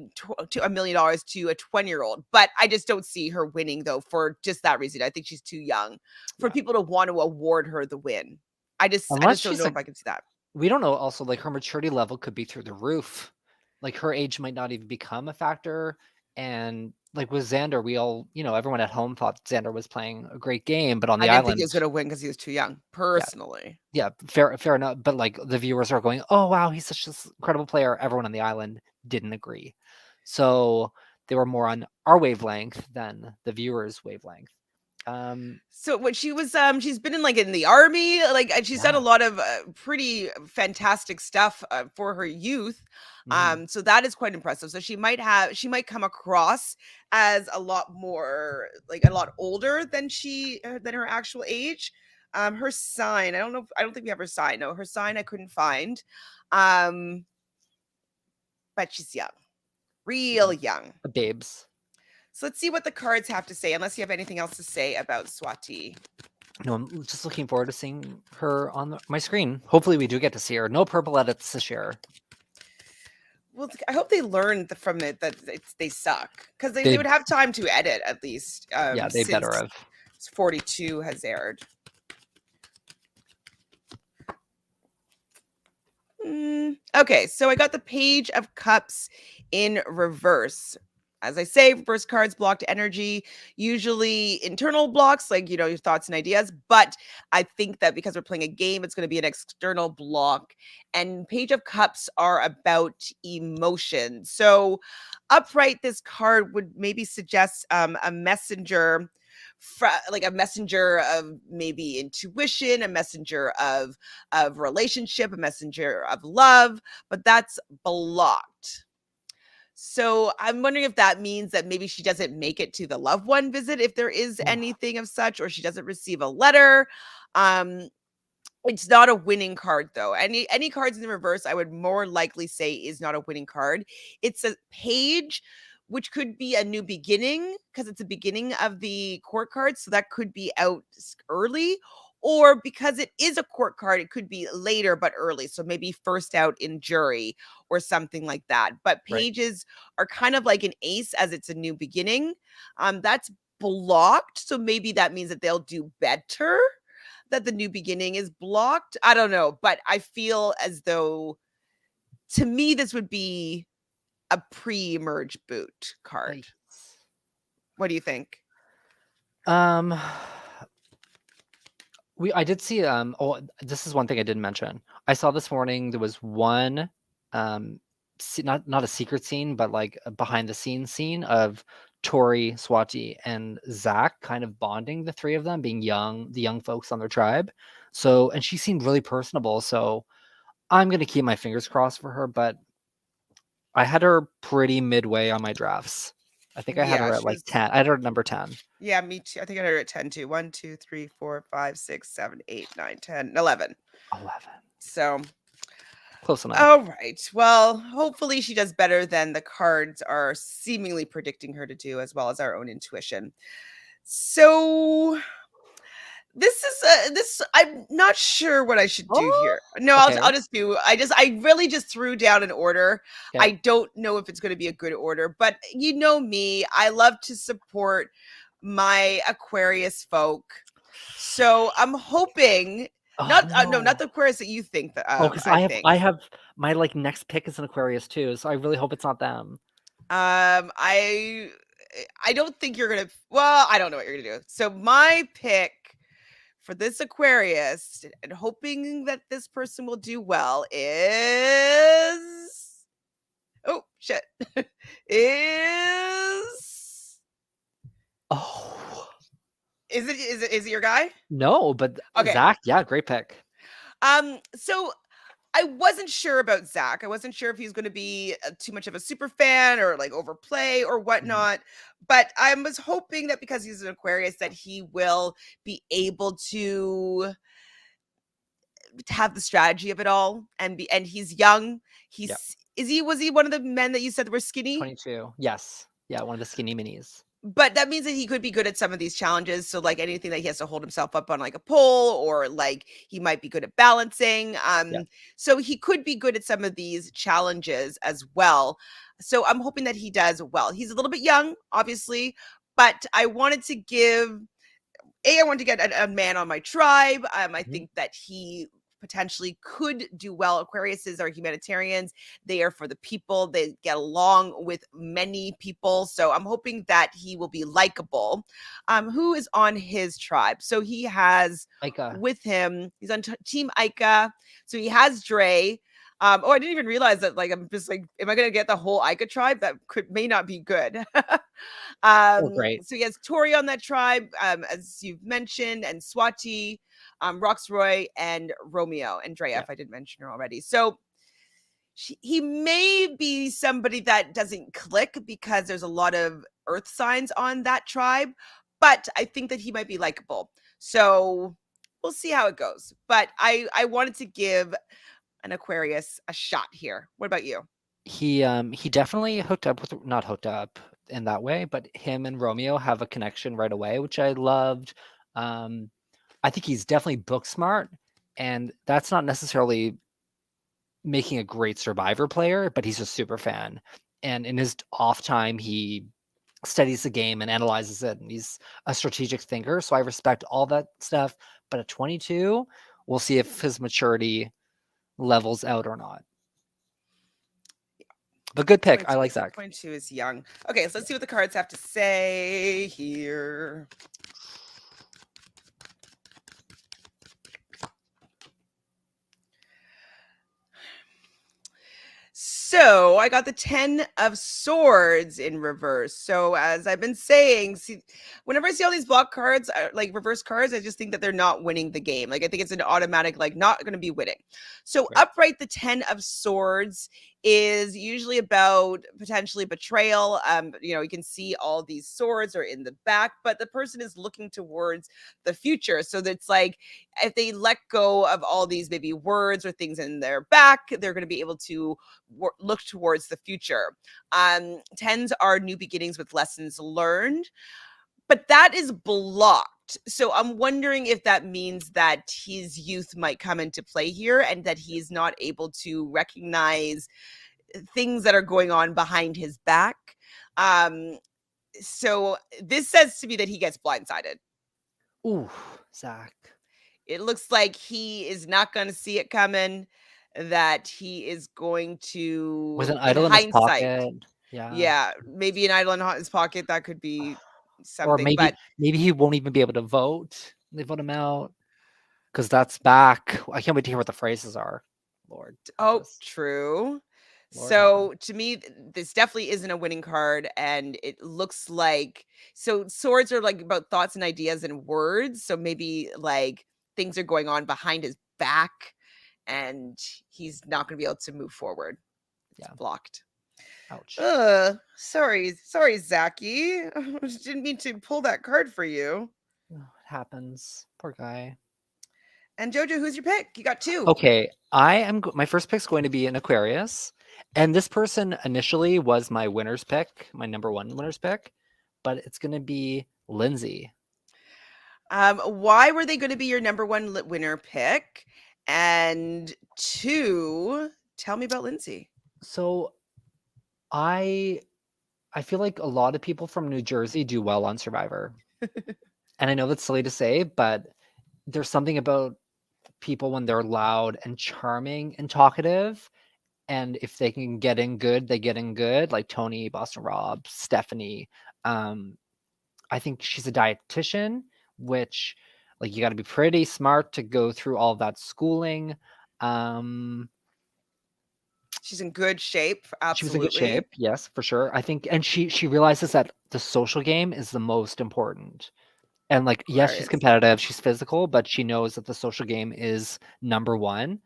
to $1 million to a 20-year-old, but I just don't see her winning though for just that reason. I think she's too young for Yeah. people to want to award her the win. I Unless just don't she's know like if I can see that. we don't know also, like, her maturity level could be through the roof. Like, her age might not even become a factor, and, like, with Xander, we all everyone at home thought Xander was playing a great game, but on I the didn't think he island was going to win because he was too young, yeah, personally. yeah, fair enough, but, like, the viewers are going, "Oh, wow, he's such this incredible player." Everyone on the island didn't agree. So, they were more on our wavelength than the viewers' wavelength. Um, So what she was, she's been in like in the army, like, and she's done a yeah. lot of pretty fantastic stuff for her youth. Mhm. So that is quite impressive. So she might come across as a lot more, like a lot older than than her actual age. Her sign, I don't know, I don't think we have her sign. No, her sign I couldn't find. Um, but she's young, Yeah. real young. The babes. So let's see what the cards have to say, unless you have anything else to say about Swati. No, I'm just looking forward to seeing her on my screen. Hopefully, we do get to see her. No purple edits this year. Well, I hope they learned from it that they suck, because they They, would have time to edit at least, yeah, they better since have. 42 has aired. Okay, so I got the Page of Cups in reverse. As I say, reverse cards blocked energy, usually internal blocks, like, your thoughts and ideas. But I think that because we're playing a game, it's going to be an external block. And Page of Cups are about emotion. So, upright, this card would maybe suggest a messenger. Like a messenger of maybe intuition, a messenger of relationship, a messenger of love, but that's blocked. So I'm wondering if that means that maybe she doesn't make it to the loved one visit, if there is Ooh, anything of such, or she doesn't receive a letter. Um, it's not a winning card though. Any cards in the reverse, I would more likely say is not a winning card. It's a page, which could be a new beginning because it's a beginning of the court card, so that could be out early. Or because it is a court card, it could be later but early. So maybe first out in jury or something like that. But right. pages are kind of like an ace, as it's a new beginning. That's blocked. So maybe that means that they'll do better, that the new beginning is blocked. I don't know, but I feel as though, to me, this would be a pre-merge boot card. Yikes. What do you think? Um, I did see. Oh, this is one thing I didn't mention. I saw this morning there was one, not a secret scene, but like a behind the scenes scene of Tori, Swati, and Zach kind of bonding, the three of them being the young folks on their tribe. So, and she seemed really personable. So I'm going to keep my fingers crossed for her, but I had her pretty midway on my drafts. I think I had Yeah, her at she like was. 10. I had her at number 10. Yeah, me too. I think I had her at 10 too. 1, 2, 3, 4, 5, 6, 7, 8, 9, 10, 11. 11. So, Close enough. all right. Well, hopefully she does better than the cards are seemingly predicting her to do, as well as our own intuition. So, this I'm not sure what I should do Oh, here. No, okay. I'll just do. I really just threw down an order. I Okay. don't know if it's going to be a good order, but you know me, I love to support my Aquarius folk. So I'm hoping Oh not no, not no. the Aquarius that you think that Oh, because I I think. have my like next pick is an Aquarius too, so I really hope it's not them. I don't think you're gonna. Well, I don't know what you're gonna do. So my pick for this Aquarius, and hoping that this person will do well, is oh shit is Oh is it your guy? no, but Okay. Zach, yeah, great pick. So I wasn't sure about Zach. I wasn't sure if he's going to be too much of a super fan or like overplay or Mhm. whatnot. But I was hoping that because he's an Aquarius, that he will be able to have the strategy of it all and he's young. Yeah, He's is he was he one of the men that you said were skinny? 22. Yes, yeah, one of the skinny minis. But that means that he could be good at some of these challenges. So like anything that he has to hold himself up on like a pole, or like he might be good at balancing. Yeah, So he could be good at some of these challenges as well. So I'm hoping that he does well. He's a little bit young, obviously, but I wanted to give I want to get a man on my tribe. I mhm. think that he potentially could do well. Aquariuses are humanitarians. They are for the people. They get along with many people. So I'm hoping that he will be likable. Who is on his tribe? So he has Like with him, he's on Team Ica. So he has Dre. I didn't even realize that. Like, I'm just like, am I going to get the whole Ica tribe? That may not be good. oh great. So he has Tori on that tribe, as you've mentioned, and Swati, Roxroy, and Romeo, and Drea, Yeah, if I didn't mention her already. So he may be somebody that doesn't click because there's a lot of earth signs on that tribe, but I think that he might be likable. So we'll see how it goes. But I wanted to give an Aquarius a shot here. What about you? he definitely hooked up with, not hooked up in that way, but him and Romeo have a connection right away, which I loved. Um, I think he's definitely book smart, and that's not necessarily making a great Survivor player, but he's a super fan. And in his off time, he studies the game and analyzes it, and he's a strategic thinker. So I respect all that stuff. But at 22, we'll see if his maturity levels out or not. But good pick. I 22, like Zach. 22 is young. Okay, so let's see what the cards have to say here. So I got the 10 of swords in reverse. So as I've been saying, see, whenever I see all these block cards, like reverse cards, I just think that they're not winning the game. Like I think it's an automatic, like not going to be winning. So Right. upright, the 10 of swords is usually about potentially betrayal. You can see all these swords are in the back, but the person is looking towards the future. So that's like if they let go of all these maybe words or things in their back, they're going to be able to look towards the future. Tens are new beginnings with lessons learned, but that is blocked. So I'm wondering if that means that his youth might come into play here and that he's not able to recognize things that are going on behind his back. So this says to me that he gets blindsided. Ooh, Zach. It looks like he is not going to see it coming, that he is going With to, an in idol in his hindsight, pocket. Yeah. yeah, maybe an idol in his pocket, that could be Or something, maybe but maybe he won't even be able to vote. They vote him out because that's back. I can't wait to hear what the phrases are. Lord help oh, us. true. Lord help him. So to me, this definitely isn't a winning card, and it looks like so swords are like about thoughts and ideas and words. So maybe like things are going on behind his back, and he's not going to be able to move forward. It's Yeah. blocked. Ouch. Sorry, Zachy. Didn't mean to pull that card for you. It happens. Poor guy. And Jojo, who's your pick? You got two. Okay, my first pick's going to be an Aquarius, and this person initially was my winner's pick, my number one winner's pick, but it's going to be Lindsay. Why were they going to be your number one winner pick? And two, tell me about Lindsay. So I feel like a lot of people from New Jersey do well on Survivor. And I know that's silly to say, but there's something about people when they're loud and charming and talkative. And if they can get in good, they get in good. Like Tony, Boston Rob, Stephanie. I think she's a dietitian, which like you got to be pretty smart to go through all of that schooling. She's in good shape, She was in good absolutely. shape, yes, for sure. I think, and she realizes that the social game is the most important. And like, yes, she's Aquarius. competitive, she's physical, but she knows that the social game is number one.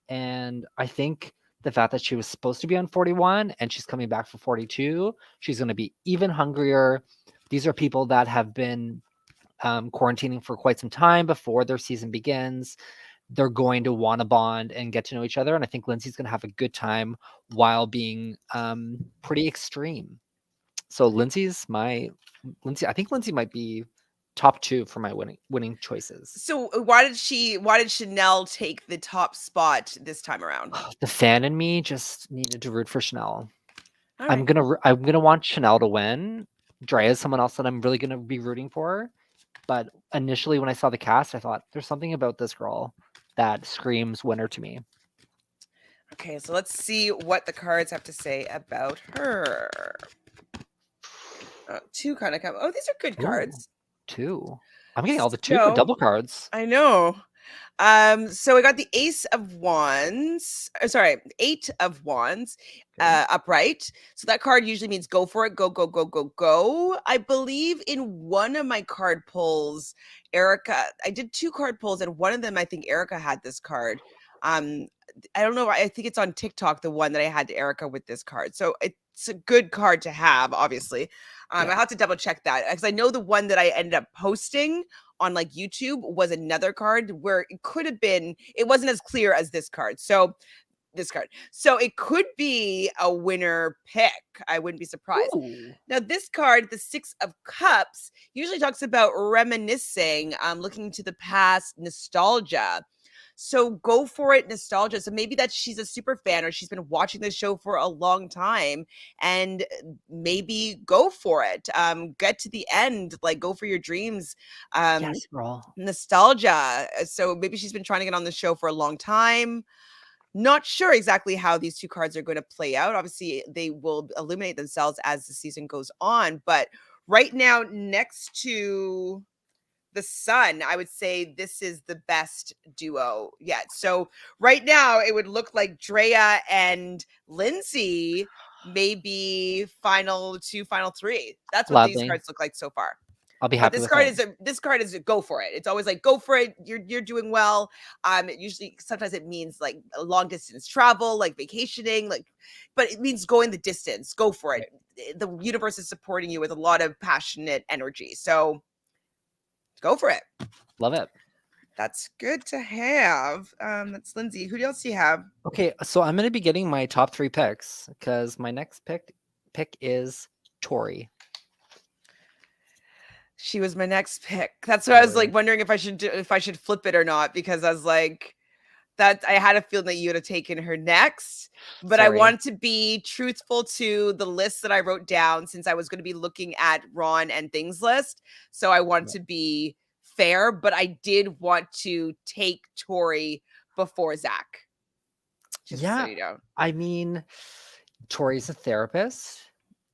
And I think the fact that she was supposed to be on 41 and she's coming back for 42, she's going to be even hungrier. These are people that have been quarantining for quite some time before their season begins. They're going to want to bond and get to know each other. And I think Lindsay's going to have a good time while being pretty extreme. So I think Lindsay might be top two for my winning choices. So why did Chanel take the top spot this time around? The fan in me just needed to root for Chanel. All I'm right. gonna want Chanel to win. Drea is someone else that I'm really gonna be rooting for. But initially, when I saw the cast, I thought there's something about this girl that screams winner to me. Okay, so let's see what the cards have to say about her. Two kind of come. Oh, these are good cards. Two. I'm getting all the So, double cards. I know. So I got the Ace of Wands. Sorry, Eight of Wands, Okay. upright. So that card usually means go for it, go, go, go, go, go. I believe in one of my card pulls, Erica. I did two card pulls, and one of them I think Erica had this card. I don't know. I think it's on TikTok, the one that I had to Erica with this card. So it's a good card to have, obviously. I have to double check that because I know the one that I ended up posting on like YouTube was another card where it could have been, it wasn't as clear as this card. So this card. So it could be a winner pick. I wouldn't be surprised. Ooh. Now, this card, the Six of Cups, usually talks about reminiscing, looking to the past, nostalgia. So go for it, nostalgia. So maybe that she's a super fan or she's been watching the show for a long time, and maybe go for it. Get to the end, like go for your dreams. Yes, girl. Nostalgia. So maybe she's been trying to get on the show for a long time. Not sure exactly how these two cards are going to play out. Obviously, they will illuminate themselves as the season goes on. But right now, next to the Sun, I would say this is the best duo yet. So right now, it would look like Drea and Lindsay maybe final two, final three. That's what these Gladly. cards look like so far. I'll be But happy this with card it. this card is a go for it. It's always like go for it. You're doing well. It usually sometimes it means like a long distance travel, like vacationing, like, but it means going the distance. Go for it. The universe is supporting you with a lot of passionate energy. So go for it. Love it. That's good to have. That's Lindsay. Who else do you have? Okay, so I'm gonna be getting my top three picks because my next pick is Tori. She was my next pick. That's what I was like wondering if I should flip it or not, because I was like, that I had a feeling that you would have taken her next, but I wanted to be truthful to the list that I wrote down since I was going to be looking at Ron and Things list. So I wanted to be fair, but I did want to take Tori before Zach. Just so you know. I mean, Tori's a therapist.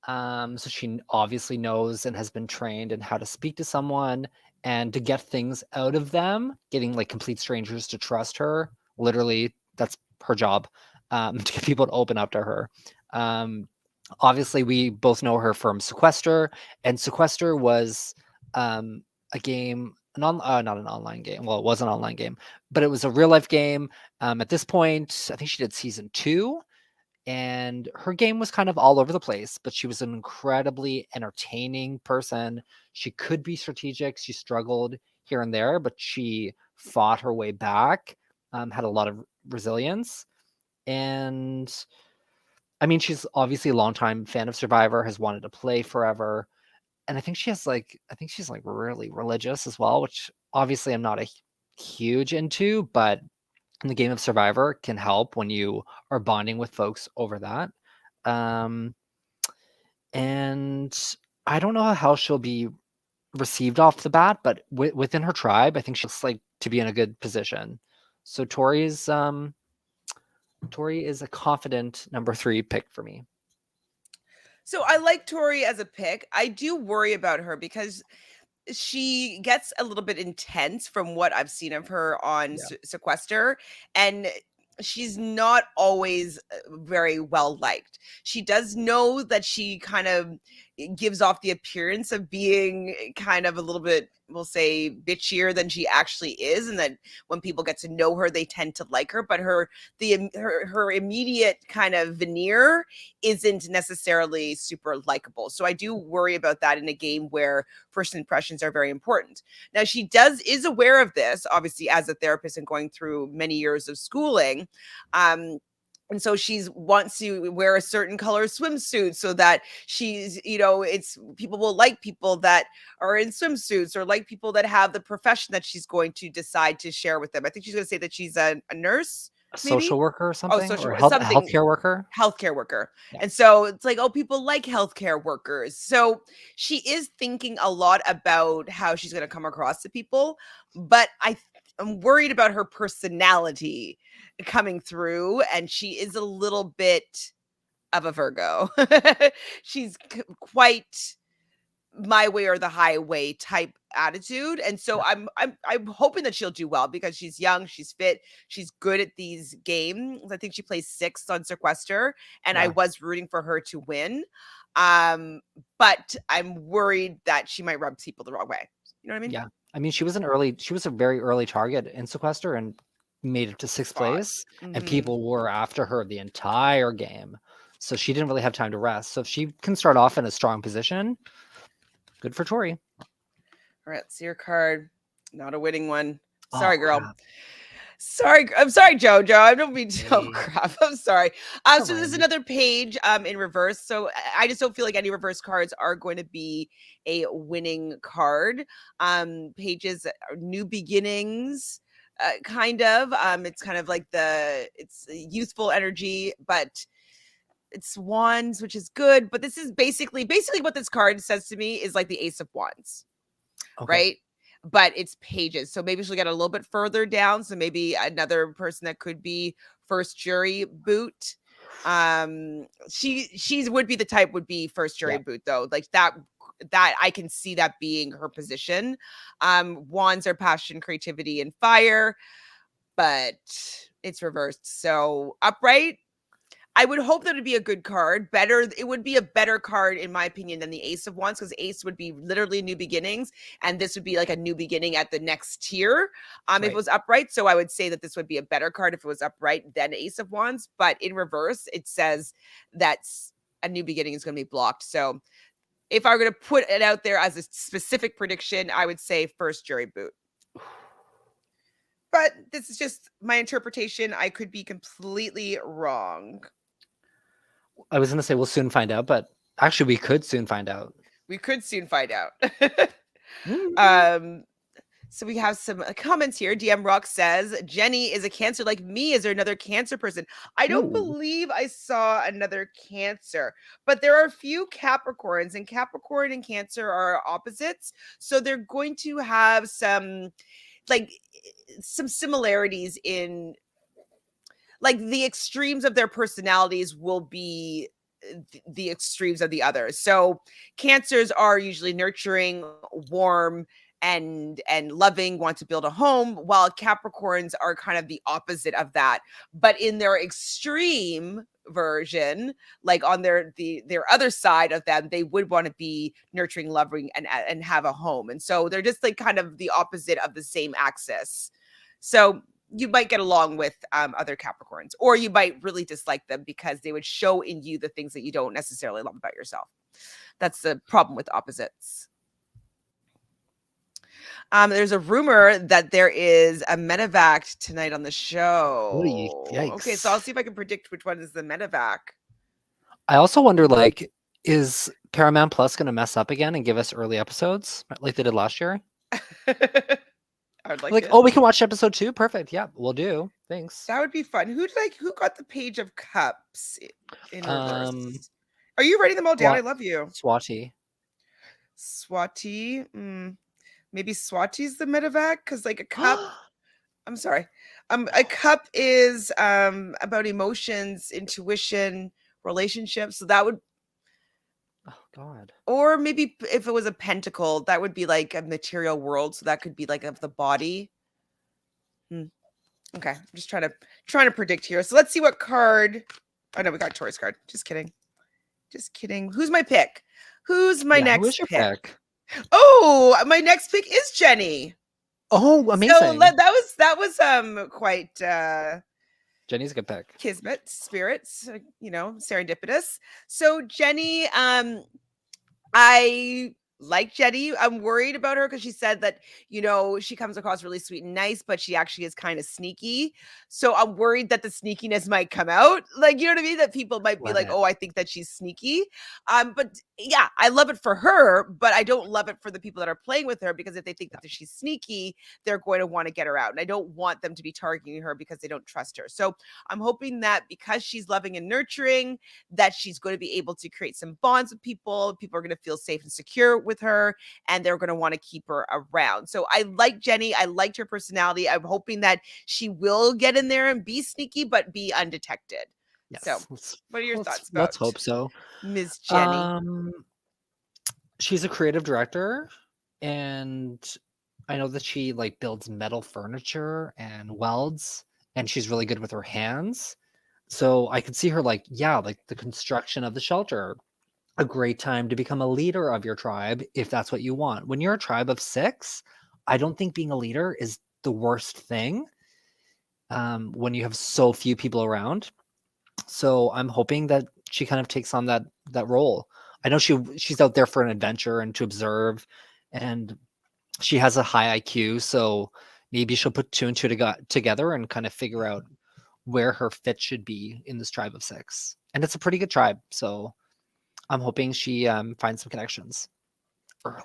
So she obviously knows and has been trained in how to speak to someone and to get things out of them, getting like complete strangers to trust her. Literally, that's her job. to get people to open up to her. Obviously, we both know her from Sequester, and Sequester was a game, not an online game. Well, it was an online game, but it was a real life game. At this point, I think she did season 2, and her game was kind of all over the place, but she was an incredibly entertaining person. She could be strategic. She struggled here and there, but she fought her way back, had a lot of resilience. And I mean, she's obviously a longtime fan of Survivor, has wanted to play forever. And I think she's like really religious as well, which obviously I'm not a huge into, but in the game of Survivor can help when you are bonding with folks over that. Um, and I don't know how she'll be received off the bat, but within her tribe, I think she's like to be in a good position. So Tori is a confident number 3 pick for me. So I like Tori as a pick. I do worry about her because she gets a little bit intense from what I've seen of her on Yeah. Sequester, and she's not always very well liked. She does know that she kind of gives off the appearance of being kind of a little bit, we'll say, bitchier than she actually is, and that when people get to know her, they tend to like her. But her immediate kind of veneer isn't necessarily super likable. So I do worry about that in a game where first impressions are very important. Now she is aware of this, obviously, as a therapist and going through many years of schooling. And so she's wants to wear a certain color swimsuit so that she's, it's people will like people that are in swimsuits, or like people that have the profession that she's going to decide to share with them. I think she's going to say that she's a nurse, A maybe. social worker or Oh, something, social or a something. healthcare worker. Healthcare worker. Yeah. And so it's like, oh, people like healthcare workers. So she is thinking a lot about how she's going to come across to people, but I'm worried about her personality coming through, and she is a little bit of a Virgo. She's quite my way or the highway type attitude, and so Yeah. I'm hoping that she'll do well because she's young, she's fit, she's good at these games. I think she plays 6th on Sequester, and I Yeah. was rooting for her to win. But I'm worried that she might rub people the wrong way. You know what I mean? Yeah. I mean, she was a very early target in Sequester and made it to 6th place, and people were after her the entire game. So she didn't really have time to rest. So if she can start off in a strong position, good for Tori. All right, let's see your card. Not a winning one. Oh, Sorry, girl. crap. Sorry, I'm sorry, Jojo. I don't mean to. Oh Hey. crap! I'm sorry. It's So all there's right. another page in reverse. So I just don't feel like any reverse cards are going to be a winning card. Pages are new beginnings, kind of. It's kind of like it's youthful energy, but it's wands, which is good. But this is basically what this card says to me is like the Ace of Wands, Okay. right? But it's pages. So maybe she'll get a little bit further down. So maybe another person that could be first jury boot. She's would be the type would be first jury boot though. Like that I can see that being her position. Wands are passion, creativity, and fire, but it's reversed. So upright, I would hope that it'd be a good card. It would be a better card, in my opinion, than the Ace of Wands, because Ace would be literally new beginnings, and this would be like a new beginning at the next tier. If it was upright. So I would say that this would be a better card if it was upright than Ace of Wands. But in reverse, it says that a new beginning is going to be blocked. So if I were going to put it out there as a specific prediction, I would say first jury boot. But this is just my interpretation. I could be completely wrong. I was going to say we'll soon find out, but actually we could soon find out. We could soon find out. Mm-hmm. So we have some comments here. DM Rock says, Jenny is a Cancer like me. Is there another Cancer person? I don't believe I saw another Cancer, but there are a few Capricorns, and Capricorn and Cancer are opposites. So they're going to have some similarities in like the extremes of their personalities will be the extremes of the others. So Cancers are usually nurturing, warm, and loving, want to build a home, while Capricorns are kind of the opposite of that. But in their extreme version, like on their other side of them, they would want to be nurturing, loving, and have a home. And so they're just like kind of the opposite of the same axis. So you might get along with other Capricorns, or you might really dislike them because they would show in you the things that you don't necessarily love about yourself. That's the problem with opposites. There's a rumor that there is a medevac tonight on the show. Yikes. Okay, so I'll see if I can predict which one is the medevac. I also wonder, like, is Paramount Plus going to mess up again and give us early episodes like they did last year? I would like, oh, we can watch episode 2. Perfect. Yeah, we'll do. Thanks. That would be fun. Who got the Page of Cups in reverse? Are you writing them all down? I love you. Swati. Maybe Swati's the medevac, because like a cup. I'm sorry. A cup is about emotions, intuition, relationships. So that would. Oh God. Or maybe if it was a pentacle, that would be like a material world. So that could be like of the body. Okay, I'm just trying to predict here. So let's see what card. Oh no, we got Taurus card. Just kidding. Who's my pick? Who's my next who is your pick? Oh, my next pick is Jenny. Oh, amazing! So that was quite. Jenny's a good pick. Kismet, spirits, serendipitous. So Jenny, I like Jenny. I'm worried about her because she said that, she comes across really sweet and nice, but she actually is kind of sneaky. So I'm worried that the sneakiness might come out. Like, you know what I mean? That people might be like, oh, I think that she's sneaky. But yeah, I love it for her, but I don't love it for the people that are playing with her, because if they think that she's sneaky, they're going to want to get her out. And I don't want them to be targeting her because they don't trust her. So I'm hoping that because she's loving and nurturing, that she's going to be able to create some bonds with people. People are going to feel safe and secure with her, and they're going to want to keep her around. So I like Jenny. I liked her personality. I'm hoping that she will get in there and be sneaky, but be undetected. Yes. So what are your thoughts about? Let's hope so. Ms. Jenny. She's a creative director, and I know that she like builds metal furniture and welds, and she's really good with her hands. So I could see her like the construction of the shelter. A great time to become a leader of your tribe if that's what you want. When you're a tribe of 6, I don't think being a leader is the worst thing when you have so few people around. So I'm hoping that she kind of takes on that role. I know she's out there for an adventure and to observe, and she has a high IQ, so maybe she'll put 2 and 2 together and kind of figure out where her fit should be in this tribe of 6. And it's a pretty good tribe, so I'm hoping she finds some connections early.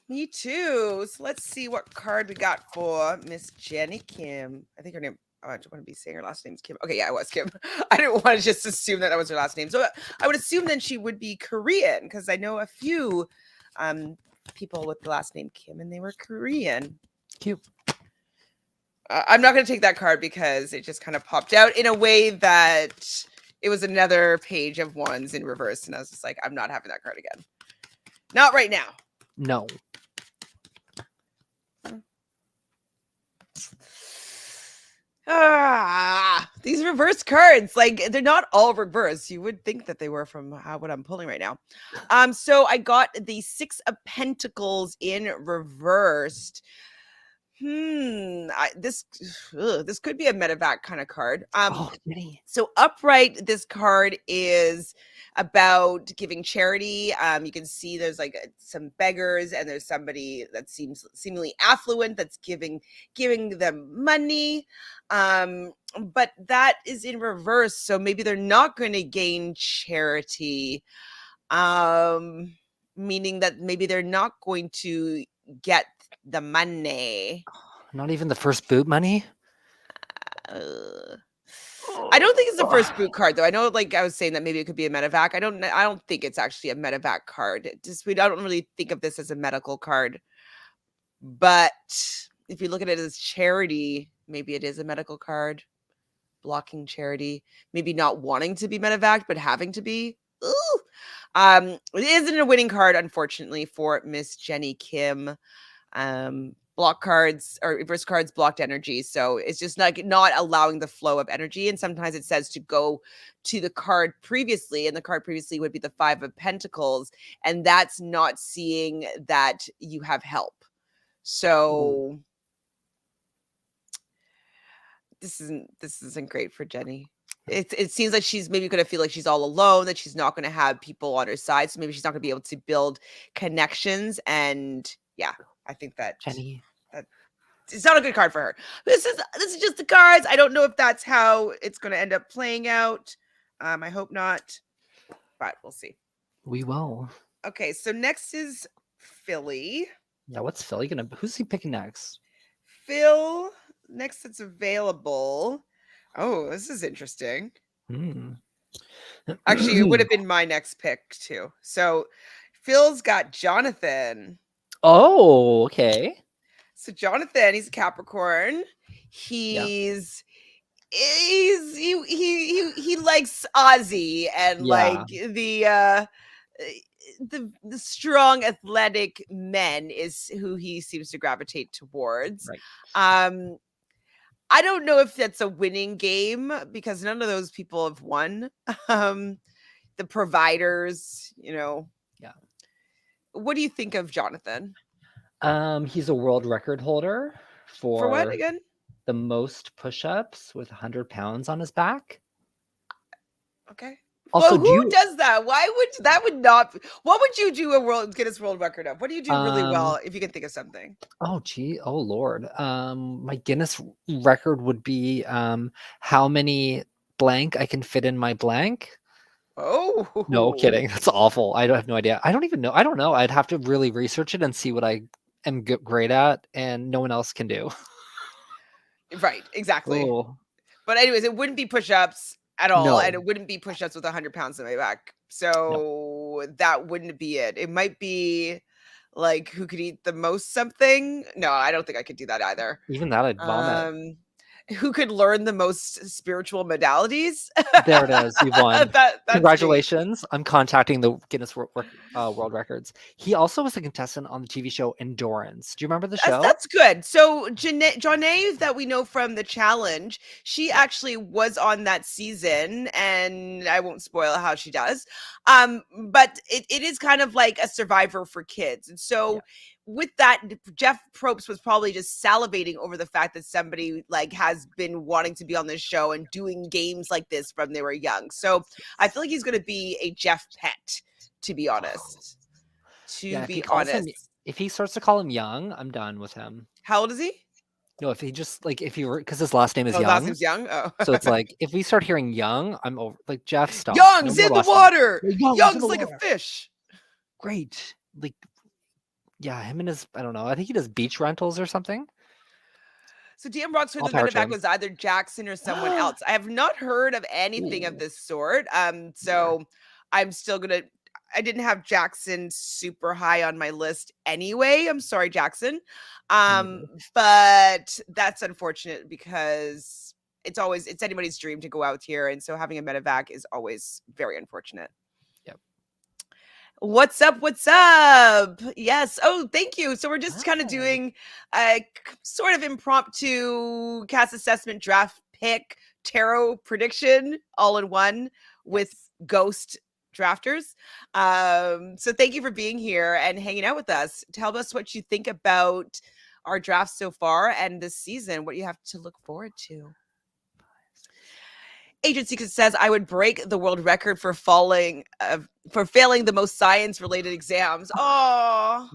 Me too. So let's see what card we got for Miss Jenny Kim. I think her name, I don't want to be saying her last name's Kim. Okay, yeah, it was Kim. I didn't want to just assume that was her last name. So I would assume then she would be Korean, because I know a few people with the last name Kim, and they were Korean. Cute. I'm not going to take that card because it just kind of popped out in a way that it was another page of ones in reverse. And I was just like, I'm not having that card again. Not right now. No. These reverse cards, like, they're not all reverse. You would think that they were from what I'm pulling right now. So I got the 6 of Pentacles in reversed. This could be a medevac kind of card. So upright, this card is about giving charity. You can see there's like some beggars, and there's somebody that seems seemingly affluent that's giving them money. But that is in reverse, so maybe they're not going to gain charity. Meaning that maybe they're not going to get the money. Not even the first boot money? I don't think it's the first boot card, though. I know, like I was saying, that maybe it could be a medevac. I don't think it's actually a medevac card. We don't really think of this as a medical card. But if you look at it as charity, maybe it is a medical card. Blocking charity. Maybe not wanting to be medevac, but having to be. It isn't a winning card, unfortunately, for Miss Jenny Kim. Block cards or reverse cards blocked energy. So it's just not allowing the flow of energy. And sometimes it says to go to the card previously, and the card previously would be the 5 of Pentacles, and that's not seeing that you have help. So this isn't great for Jenny. It seems like she's maybe going to feel like she's all alone, that she's not going to have people on her side. So maybe she's not going to be able to build connections. And yeah, I think that Jenny, it's not a good card for her. This is just the cards. I don't know if that's how it's going to end up playing out. I hope not, but we'll see. We will. Okay, so next is Philly. Yeah, what's Philly gonna? Who's he picking next? Phil, next that's available. Oh, this is interesting. Actually, it would have been my next pick too. So Phil's got Jonathan. Oh, okay. So Jonathan, he's a Capricorn. He likes Ozzy and like the strong athletic men is who he seems to gravitate towards. Right. I don't know if that's a winning game because none of those people have won. The providers, Yeah. What do you think of Jonathan? He's a world record holder for what again? The most push-ups with 100 pounds on his back. Okay. Also, well, who does that? Why would that would not? What would you do a Guinness World Record of? What do you do really well if you can think of something? Oh Lord. My Guinness record would be how many blank I can fit in my blank. Oh no, kidding. That's awful. I don't have no idea. I don't even know. I don't know. I'd have to really research it and see what I am great at, and no one else can do. Right. Exactly. Oh. But anyways, it wouldn't be push-ups at all, and it wouldn't be push-ups with 100 pounds on my back. So that wouldn't be it. It might be like who could eat the most something. No, I don't think I could do that either. Even that, I'd vomit. Who could learn the most spiritual modalities? There it is. You won. Congratulations. Me. I'm contacting the Guinness World Records. He also was a contestant on the TV show Endurance. Do you remember the show? That's good. So Janae, that we know from the challenge, she actually was on that season, and I won't spoil how she does. But it is kind of like a Survivor for kids. And so with that, Jeff Probst was probably just salivating over the fact that somebody like has been wanting to be on this show and doing games like this from they were young. So I feel like he's going to be a Jeff pet, to be honest. If he starts to call him young, I'm done with him. How old is he? No, if he just like because his last name is Young. Last name's Young. Oh, so it's like if we start hearing Young, I'm over. Like Jeff, stop. Young's in the water. Young's like a fish. Great. Like. Yeah, him and his, I don't know. I think he does beach rentals or something. So DM Roxroy, the medevac was either Jackson or someone else. I have not heard of anything of this sort. So I'm still I didn't have Jackson super high on my list anyway. I'm sorry, Jackson. But that's unfortunate because it's anybody's dream to go out here. And so having a medevac is always very unfortunate. What's up? Yes. Oh, thank you. So we're just kind of doing a sort of impromptu cast assessment draft pick tarot prediction all in one with ghost drafters. So thank you for being here and hanging out with us. Tell us what you think about our draft so far and this season, what you have to look forward to. Agent Secret says, I would break the world record for failing the most science-related exams. Oh,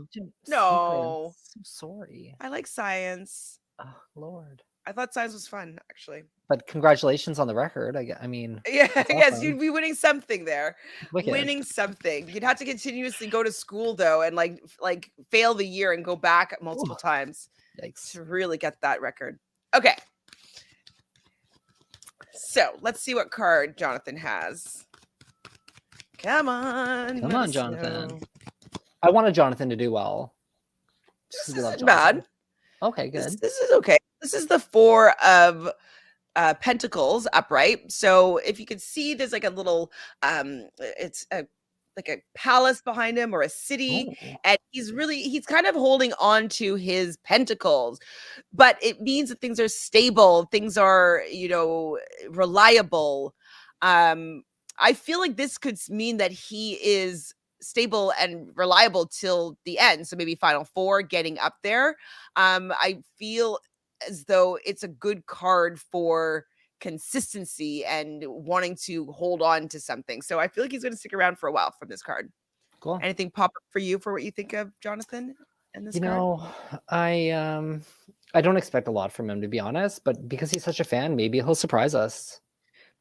no. I'm so sorry. I like science. Oh, Lord. I thought science was fun, actually. But congratulations on the record. I mean. Yeah, yes, you'd be winning something there. Wicked. Winning something. You'd have to continuously go to school, though, and like fail the year and go back multiple times. Yikes. To really get that record. Okay. So let's see what card Jonathan has. Come on, Jonathan. I wanted Jonathan to do well. This isn't bad. Okay, good. This is okay. This is the 4 of Pentacles upright. So if you can see, there's like a little, it's a like a palace behind him or a city, Oh, and he's kind of holding on to his pentacles, but it means that things are stable, things are, reliable. I feel like this could mean that he is stable and reliable till the end, so maybe final four, getting up there. I feel as though it's a good card for consistency and wanting to hold on to something. So I feel like he's going to stick around for a while from this card. cool. Anything pop up for you for what you think of Jonathan in this You card? know, I don't expect a lot from him, to be honest, but because he's such a fan, maybe he'll surprise us.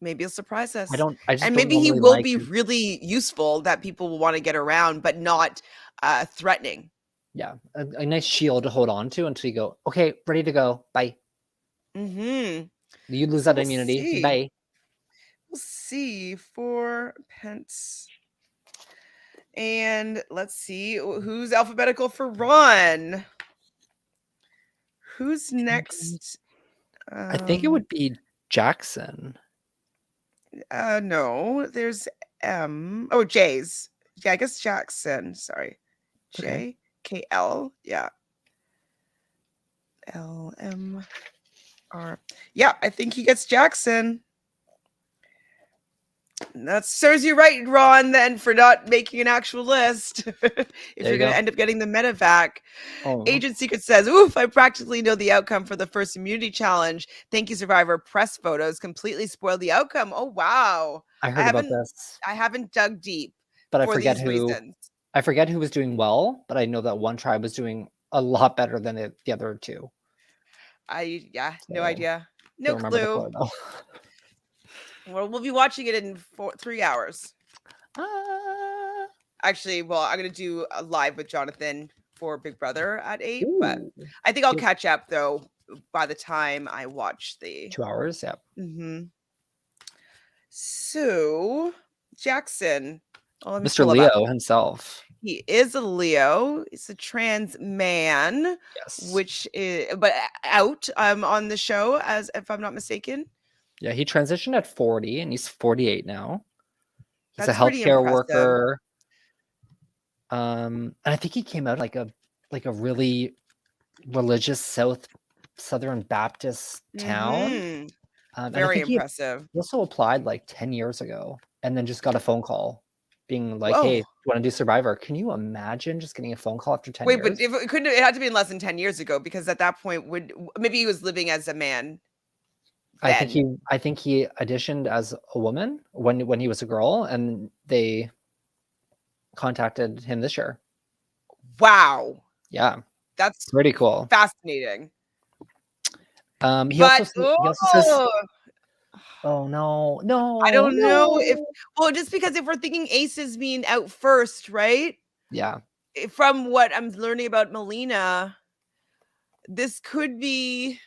Maybe he'll surprise us. I just And don't maybe he normally will like be him. really useful that people will want to get around, but not threatening. Yeah, a nice shield to hold on to until you go, okay, ready to go. Bye. Mm-hmm. You lose So that immunity. Bye. We'll see for Pence. And let's see who's alphabetical for Ron. Who's next? I think it would be Jackson. No, there's M. Oh, J's. Yeah, I guess Jackson. Sorry. Okay. JKL. Yeah. LMR. Yeah, I think he gets Jackson. That serves you right, Ron, then, for not making an actual list. If you're going to end up getting the medevac. Oh. Agent Secret says, oof, I practically know the outcome for the first immunity challenge. Thank you, Survivor. Press photos completely spoiled the outcome. Oh, wow. I heard about this. I haven't dug deep but for these reasons. I forget who was doing well, but I know that one tribe was doing a lot better than the other two. No idea. No Don't remember the clue. color, though. Well, we'll be watching it in 3 hours. Actually, well, I'm going to do a live with Jonathan for Big Brother at 8, but I think I'll catch up, though, by the time I watch the 2 hours. Yeah. Mm-hmm. So, Jackson. Mr. Leo himself. He is a Leo. He's a trans man. Yes. Which is, but out on the show, as if I'm not mistaken. Yeah, he transitioned at 40 and he's 48 now. He's That's a healthcare worker. And I think he came out like a really religious Southern Baptist town. Very impressive. He also applied like 10 years ago and then just got a phone call being like, Whoa. hey, you want to do Survivor? Can you imagine just getting a phone call after 10 years? Wait, but it had to be less than 10 years ago, because at that point maybe he was living as a man. I think he auditioned as a woman when he was a girl, and they contacted him this year. Wow. Yeah. That's pretty cool. Fascinating. He also says, oh no. I don't know if just because if we're thinking aces mean out first, right? Yeah. From what I'm learning about Melina, this could be,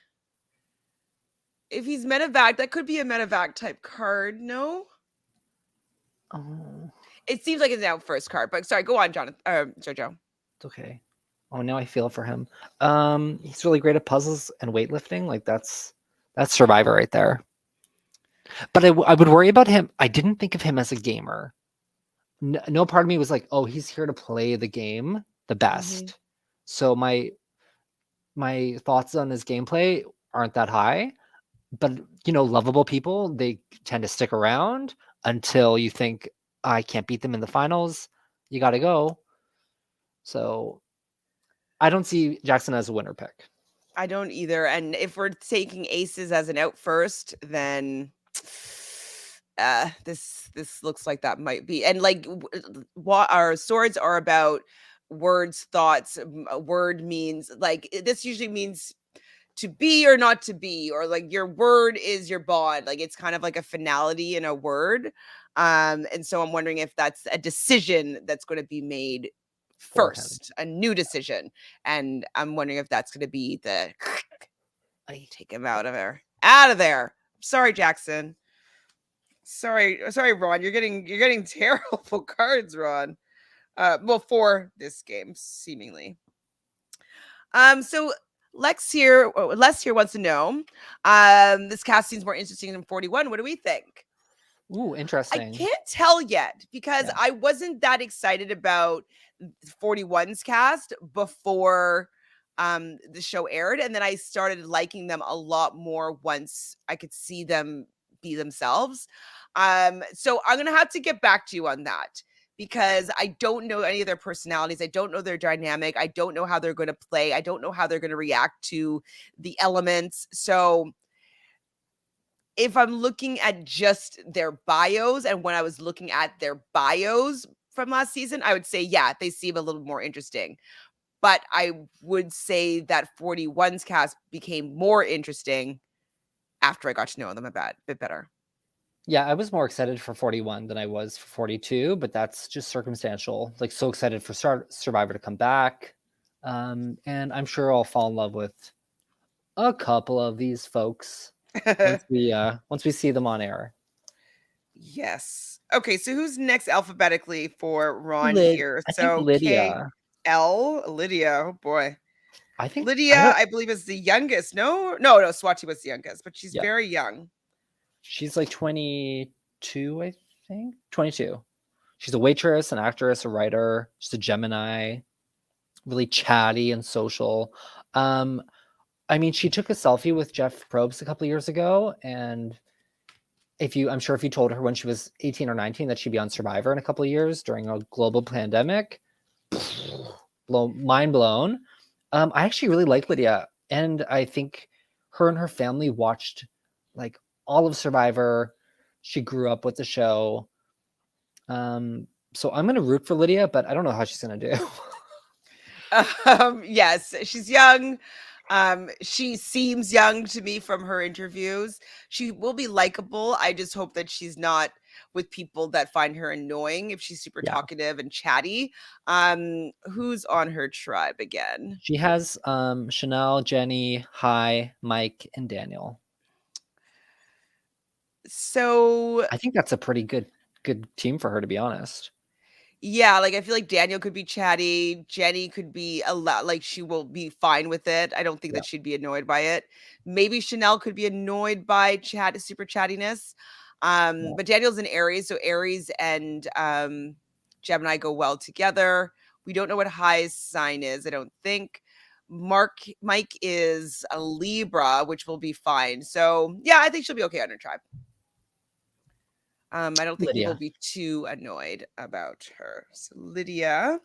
if he's medevac, that could be a medevac type card, no? Oh. It seems like it's an out first card, but sorry, go on, Jonathan. Jojo. It's okay. Oh, now I feel for him. He's really great at puzzles and weightlifting. Like that's Survivor right there. But I would worry about him. I didn't think of him as a gamer. No part of me was like, oh, he's here to play the game the best. Mm-hmm. So my thoughts on his gameplay aren't that high. But, lovable people, they tend to stick around until you think, I can't beat them in the finals. You got to go. So I don't see Jackson as a winner pick. I don't either. And if we're taking aces as an out first, then this looks like that might be. And like what our swords are about words, thoughts. A word means, like, this usually means to be or not to be, or like your word is your bond. Like it's kind of like a finality in a word. And so I'm wondering if that's a decision that's going to be made first, a new decision. And I'm wondering if that's going to be the take him out of there. Sorry, Jackson. Sorry, Ron. You're getting terrible cards, Ron. For this game, seemingly. So Les here wants to know, this cast seems more interesting than 41. What do we think? Ooh, I interesting. can't tell yet because Yeah. I wasn't that excited about 41's cast before the show aired, and then I started liking them a lot more once I could see them be themselves. So I'm going to have to get back to you on that because I don't know any of their personalities. I don't know their dynamic. I don't know how they're going to play. I don't know how they're going to react to the elements. So if I'm looking at just their bios and when I was looking at their bios from last season, I would say, yeah, they seem a little more interesting. But I would say that 41's cast became more interesting after I got to know them a bit better. Yeah, I was more excited for 41 than I was for 42, but that's just circumstantial. Like, so excited for Survivor to come back. And I'm sure I'll fall in love with a couple of these folks once we see them on air. Yes. Okay, so who's next alphabetically for Ron Lyd here? I think So K Lydia. L Lydia. Oh boy. I think I Lydia, don't I believe, is the youngest. No, Swati was the youngest, but she's yeah. very young. She's like 22, I think. 22. She's a waitress, an actress, a writer. She's a Gemini, really chatty and social. I mean, she took a selfie with Jeff Probst a couple of years ago, and I'm sure if you told her when she was 18 or 19 that she'd be on Survivor in a couple of years during a global pandemic, mind blown. I actually really like Lydia, and I think her and her family watched like all of Survivor. She grew up with the show. So I'm gonna root for Lydia, but I don't know how she's gonna do. Yes, she's young. She seems young to me from her interviews. She will be likable. I just hope that she's not with people that find her annoying if she's super Yeah. talkative and chatty. Who's on her tribe again? She has Chanel, Jenny, Hi, Mike, and Daniel. So I think that's a pretty good team for her, to be honest. yeah, like I feel like Daniel could be chatty. Jenny could be a lot like she will be fine with it. I don't think Yeah. that she'd be annoyed by it. Maybe Chanel could be annoyed by super chattiness. Yeah. But Daniel's an Aries, so Aries and Gemini go well together. We don't know what High's sign is, I don't think. Mike is a Libra, which will be fine. So yeah, I think she'll be okay on her tribe. I don't think people will Lydia. be too annoyed about her. So Lydia.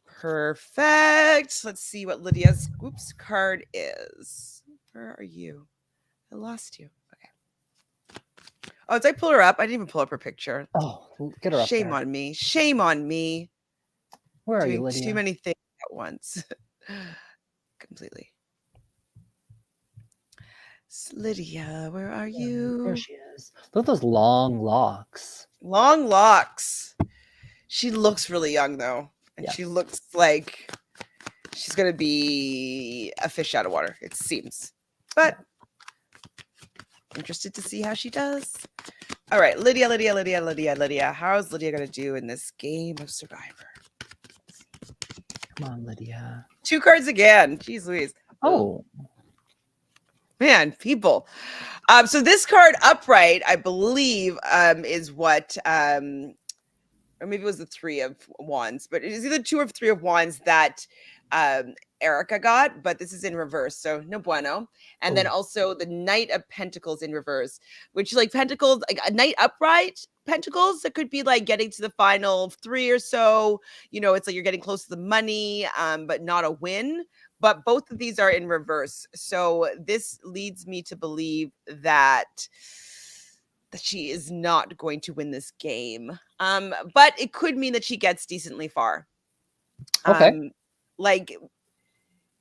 Perfect. Let's see what Lydia's card is. Where are you? I lost you. Okay. Oh, did I pull her up? I didn't even pull up her picture. Oh, get her up Shame there. on me. Shame on me. Where are you, Doing Lydia? too many things at once. Completely. Lydia, where are you? There she is. Look at those long locks. Long locks. She looks really young though. And Yes. she looks like she's gonna be a fish out of water, it seems. But interested to see how she does. All right, Lydia. How's Lydia gonna do in this game of Survivor? Come on, Lydia. 2 cards again. Jeez Louise. Oh. Man, people. So this card upright, I believe, is what or maybe it was the 3 of Wands, but it is either 2 or 3 of Wands that Erica got, but this is in reverse, so no bueno. And then also the Knight of Pentacles in reverse, which like Pentacles, like a Knight upright Pentacles, that could be like getting to the final 3 or so. You know, it's like you're getting close to the money, but not a win. But both of these are in reverse, so this leads me to believe that she is not going to win this game. But it could mean that she gets decently far. Okay. Like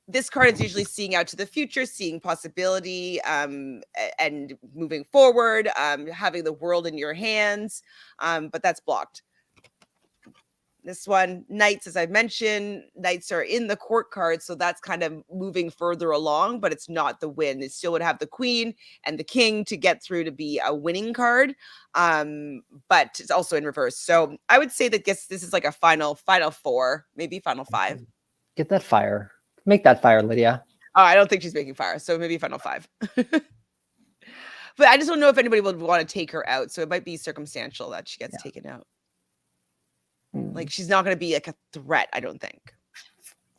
this card is usually seeing out to the future, seeing possibility, and moving forward, having the world in your hands. But that's blocked. This one, Knights, as I mentioned, Knights are in the court card, so that's kind of moving further along, but it's not the win. It still would have the Queen and the King to get through to be a winning card, but it's also in reverse. So I would say that this is like a final 4, maybe final 5. Get that fire. Make that fire, Lydia. Oh, I don't think she's making fire, so maybe final 5. But I just don't know if anybody would want to take her out. So it might be circumstantial that she gets taken out. Like she's not going to be like a threat, I don't think.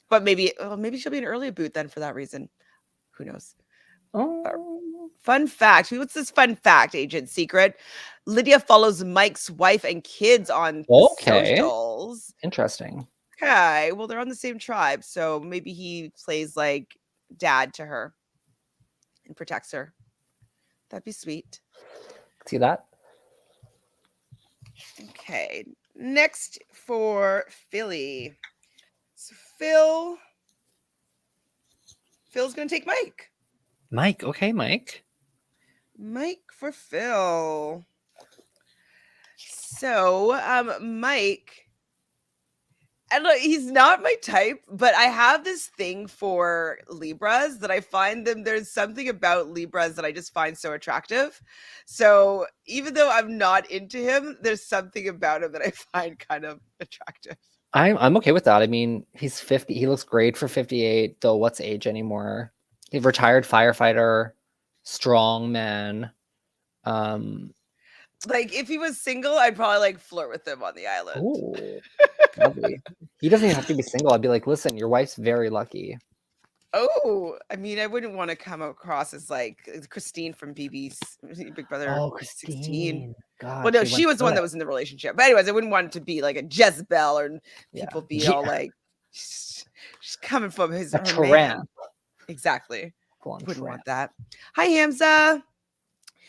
But maybe she'll be an early boot then for that reason. Who knows? Oh. Fun fact. What's this fun fact, Agent Secret? Lydia follows Mike's wife and kids on socials. Interesting. Okay. Well, they're on the same tribe. So maybe he plays like dad to her and protects her. That'd be sweet. See that? Okay. Next for Philly. So Phil's going to take Mike. Mike. Okay, Mike. Mike for Phil. So, Mike, and look, he's not my type, but I have this thing for Libras that I find there's something about Libras that I just find so attractive. So even though I'm not into him, there's something about him that I find kind of attractive. I'm okay with that. I mean, he's 50. He looks great for 58, though. What's age anymore? He's a retired firefighter, strong man. Like if he was single, I'd probably like flirt with him on the island. Ooh, lovely. He doesn't even have to be single. I'd be like, listen, your wife's very lucky. Oh, I mean, I wouldn't want to come across as like Christine from BBC Big Brother. Oh, Christine. God, well, no, she was the one that was in the relationship. But anyways, I wouldn't want it to be like a Jezebel or people be all like, she's coming from her tramp. Man. Exactly. Wouldn't want that. Hi, Hamza.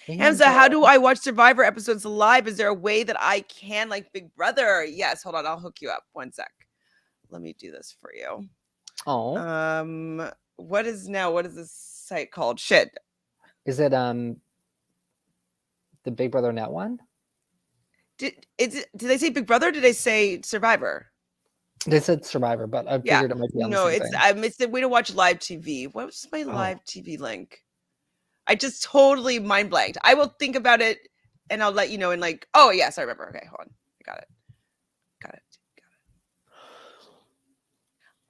Hamza, how do I watch Survivor episodes live? Is there a way that I can like Big Brother? Yes, hold on, I'll hook you up. One sec. Let me do this for you. Oh. What is this site called? Shit. Is it the Big Brother Net one? Did they say Big Brother? Or did they say Survivor? They said Survivor, but I figured it might be on the same thing. It's the way to watch live TV. What was my live TV link? I just totally mind blanked. I will think about it and I'll let you know. And like, oh yes, I remember. Okay, hold on. I got it.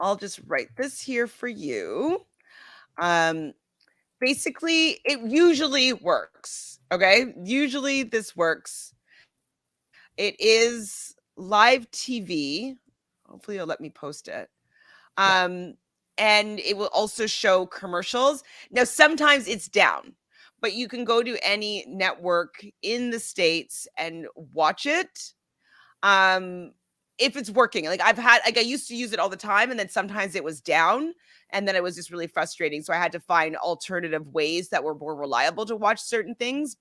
I'll just write this here for you. Basically, it usually works. Okay, usually this works. It is live TV. Hopefully, you'll let me post it. And it will also show commercials. Now, sometimes it's down, but you can go to any network in the States and watch it. If it's working, like I used to use it all the time, and then sometimes it was down, and then it was just really frustrating. So I had to find alternative ways that were more reliable to watch certain things.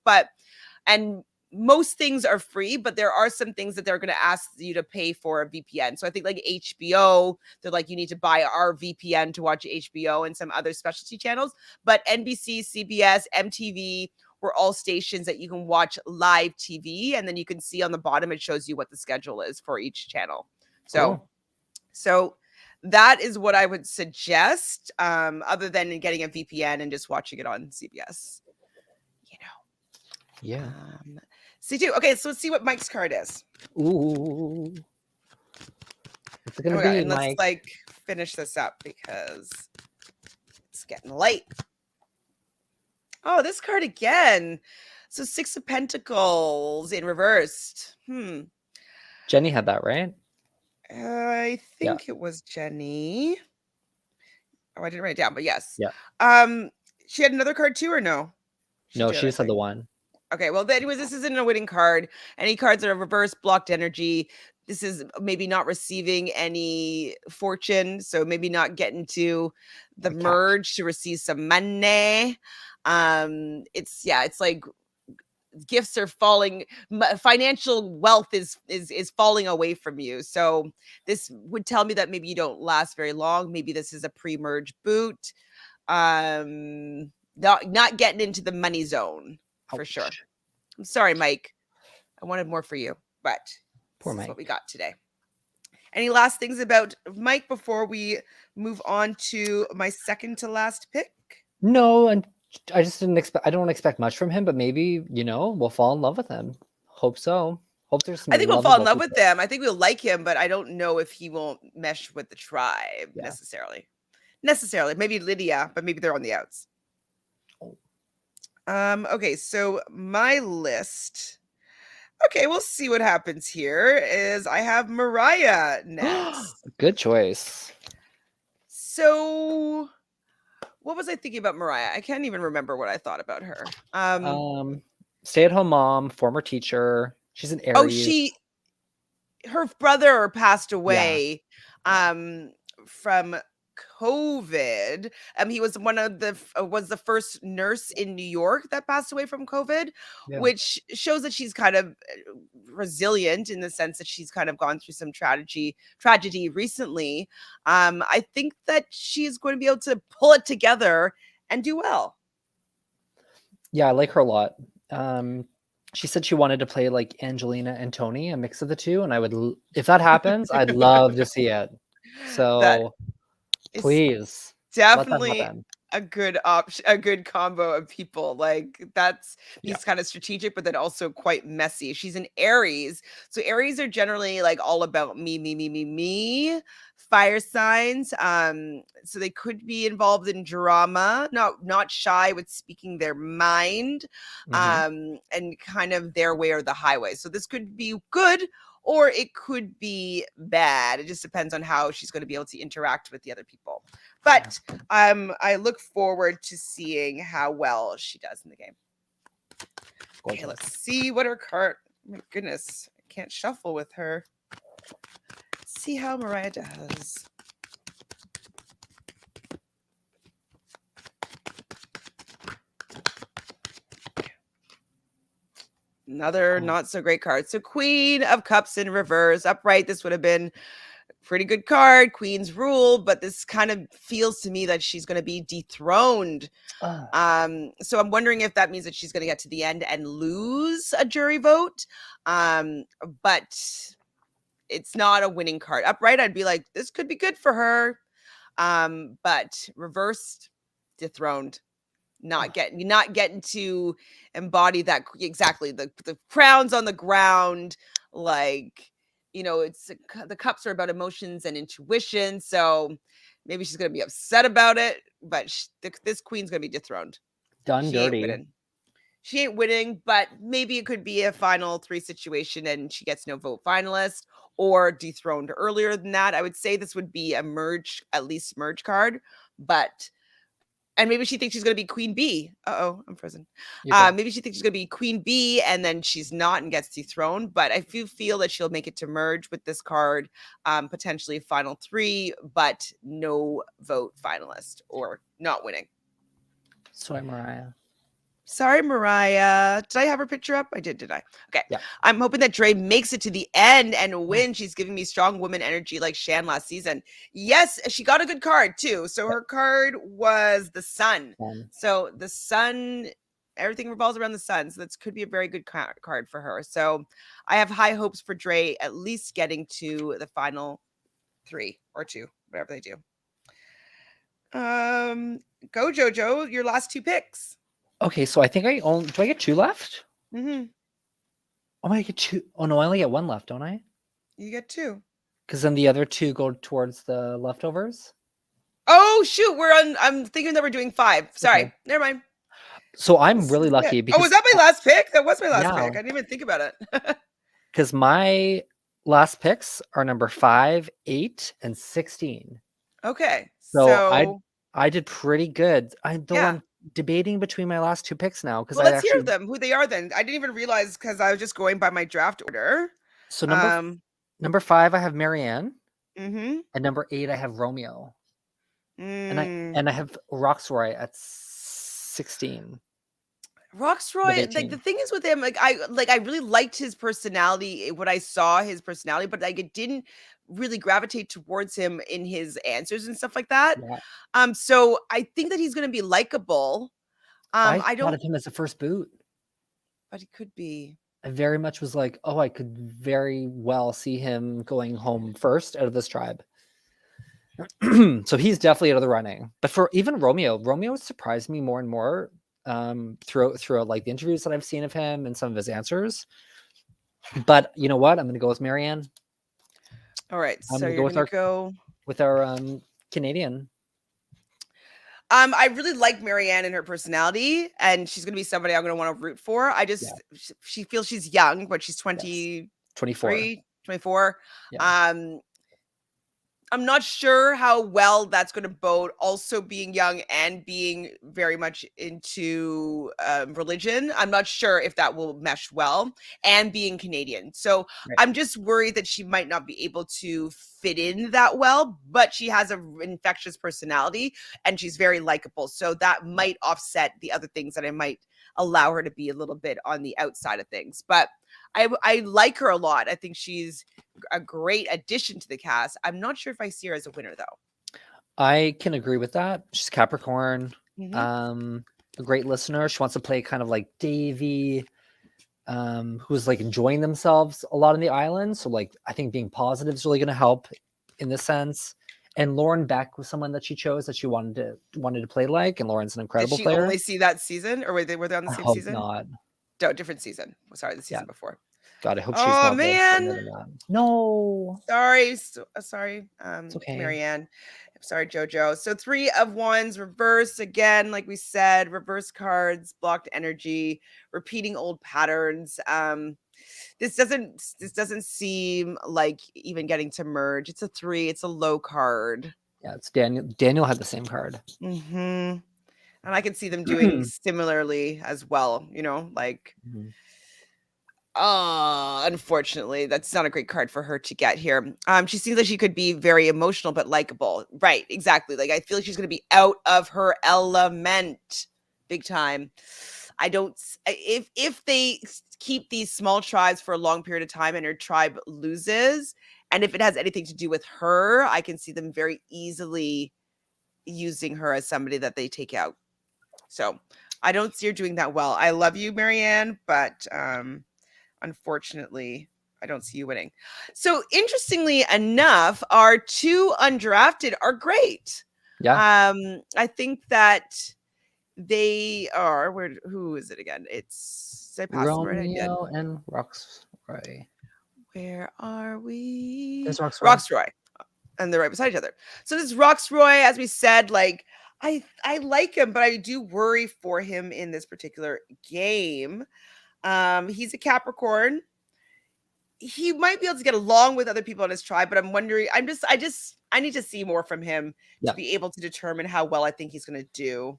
And most things are free, but there are some things that they're going to ask you to pay for a VPN. So I think like HBO, they're like, you need to buy our VPN to watch HBO and some other specialty channels. But NBC, CBS, MTV were all stations that you can watch live TV. And then you can see on the bottom, it shows you what the schedule is for each channel. So that is what I would suggest, other than getting a VPN and just watching it on CBS. Yeah. C2. Okay, so let's see what Mike's card is. Ooh. What's it gonna be, and Mike? Let's finish this up because it's getting late. Oh, this card again. So 6 of Pentacles in reversed. Jenny had that, right? I think it was Jenny. Oh, I didn't write it down, but yes. Yeah. She had another card too, or no? She just had the one. Okay, well, anyways, this isn't a winning card. Any cards that are reverse blocked energy. This is maybe not receiving any fortune, so maybe not getting to the merge to receive some money. It's like gifts are falling. Financial wealth is falling away from you. So this would tell me that maybe you don't last very long. Maybe this is a pre-merge boot. Not getting into the money zone. For sure. I'm sorry, Mike. I wanted more for you, but poor Mike. This is what we got today. Any last things about Mike before we move on to my second to last pick? No, and I just I don't expect much from him, but maybe, we'll fall in love with him. Hope so. Hope there's some I think we'll fall in love with him. I think we'll like him, but I don't know if he won't mesh with the tribe necessarily. Maybe Lydia, but maybe they're on the outs. Okay, so my list. Okay, we'll see what happens here. Is I have Mariah next. Good choice. So, what was I thinking about Mariah? I can't even remember what I thought about her. Stay-at-home mom, former teacher. She's an Oh, Aries. her brother passed Yeah. away from COVID. He was one of the was the first nurse in New York that passed away from COVID, Yeah. which shows that she's kind of resilient in the sense that she's kind of gone through some tragedy recently. I think that she's going to be able to pull it together and do well. Yeah, I like her a lot. She said she wanted to play like Angelina and Tony, a mix of the two, and if that happens, I'd love to see it. That So is please let that definitely happen. a good option, a good combo of people. Like that's Yeah. he's kind of strategic, but then also quite messy. She's an Aries, so Aries are generally like all about me. Fire signs, so they could be involved in drama, not shy with speaking their mind, and kind of their way or the highway. So this could be good or it could be bad. It just depends on how she's going to be able to interact with the other people. But I look forward to seeing how well she does in the game. Okay, Gorgeous. let's see what her card. Oh my goodness, I can't shuffle with her. Let's see how Mariah does. Another not so great card. So Queen of Cups in reverse. Upright, this would have been pretty good card. Queen's rule, but this kind of feels to me that she's going to be dethroned. So I'm wondering if that means that she's going to get to the end and lose a jury vote. But it's not a winning card. Upright, I'd be like, this could be good for her. But reversed, dethroned. Not getting to embody that exactly. The crown's on the ground, like it's the cups are about emotions and intuition. So maybe she's gonna be upset about it, but this queen's gonna be dethroned. Done She dirty. ain't winning. She ain't winning, but maybe it could be a final 3 situation and she gets no vote finalist or dethroned earlier than that. I would say this would be a at least merge card, but. And maybe she thinks she's going to be Queen Bee. Uh-oh, I'm frozen. Maybe she thinks she's going to be Queen Bee and then she's not and gets dethroned. But I feel that she'll make it to merge with this card, potentially final 3, but no vote finalist or not winning. Sorry, Mariah. Sorry, Mariah. Did I have her picture up? I did I? Okay. Yeah. I'm hoping that Dre makes it to the end and wins. She's giving me strong woman energy like Shan last season. Yes, she got a good card too. So her card was the sun. So the sun, everything revolves around the sun. So this could be a very good card for her. So I have high hopes for Dre at least getting to the final 3 or 2, whatever they do. Go Jojo, your last 2 picks. Okay, so I think do I get 2 left? Mm-hmm. Oh, I get 2. Oh no, I only get 1 left, don't I? You get 2. Because then the other 2 go towards the leftovers. Oh shoot, I'm thinking that we're doing 5. Sorry, okay. Never mind. So I'm really lucky because was that my last pick? That was my last pick. I didn't even think about it. Because my last picks are number 5, 8, and 16. Okay, so I did pretty good. I'm debating between my last 2 picks now because let's hear them. Who they are then? I didn't even realize because I was just going by my draft order. So number 5 I have Marianne, and number 8 I have Romeo, and I have Roxroy at 16. Roxroy, like the thing is with him, I really liked his personality when I saw his personality, but like it didn't really gravitate towards him in his answers and stuff like that. Yeah. So I think that he's going to be likable. I thought of him as a first boot, but he could be. I very much was like, oh, I could very well see him going home first out of this tribe. So he's definitely out of the running. But for even Romeo surprised me more and more throughout like the interviews that I've seen of him and some of his answers. But you know what? I'm going to go with Marianne. All right. So you're going to go with our Canadian. I really like Marianne and her personality, and she's gonna be somebody I'm gonna want to root for. I just she feels she's young, but she's 23, 24. 24. Yeah. I'm not sure how well that's going to bode, also being young and being very much into religion. I'm not sure if that will mesh well, and being Canadian. So Right. I'm just worried that she might not be able to fit in that well, but she has an infectious personality and she's very likable. So that might offset the other things that I might allow her to be a little bit on the outside of things. But I like her a lot. I think she's a great addition to the cast. I'm not sure if I see her as a winner though. I can agree with that. She's Capricorn. Mhm. A great listener. She wants to play kind of like Davy, who's like enjoying themselves a lot on the island. So like I think being positive is really going to help in this sense. And Lauren Beck was someone that she chose that she wanted to play like, and Lauren's an Did incredible she player. only see that season, or were they on the I same hope season? not. No, different season. Sorry, the Yeah. season before. God, I hope she's Oh not there for more man. than that. No. Sorry. It's okay. Marianne. I'm sorry, Jojo. So 3 of Wands, reverse again, like we said, reverse cards, blocked energy, repeating old patterns. This doesn't seem like even getting to merge. It's a 3. It's a low card. Yeah, it's Daniel. Daniel had the same card. And I can see them doing similarly as well. Like. Unfortunately, that's not a great card for her to get here. She seems like she could be very emotional but likable. Right, exactly. Like I feel like she's going to be out of her element big time. I don't if they keep these small tribes for a long period of time and her tribe loses, and if it has anything to do with her, I can see them very easily using her as somebody that they take out. So, I don't see her doing that well. I love you, Marianne, but unfortunately, I don't see you winning. So interestingly enough, our 2 undrafted are great. Yeah. I think that they are who is it again? It's I passed them right. I did. Romeo and Roxroy. Where are we? There's Roxroy. Roxroy. And they're right beside each other. So this Roxroy, as we said, like I like him, but I do worry for him in this particular game. He's a Capricorn. He might be able to get along with other people on his tribe, but I'm wondering, I need to see more from him to be able to determine how well I think he's going to do.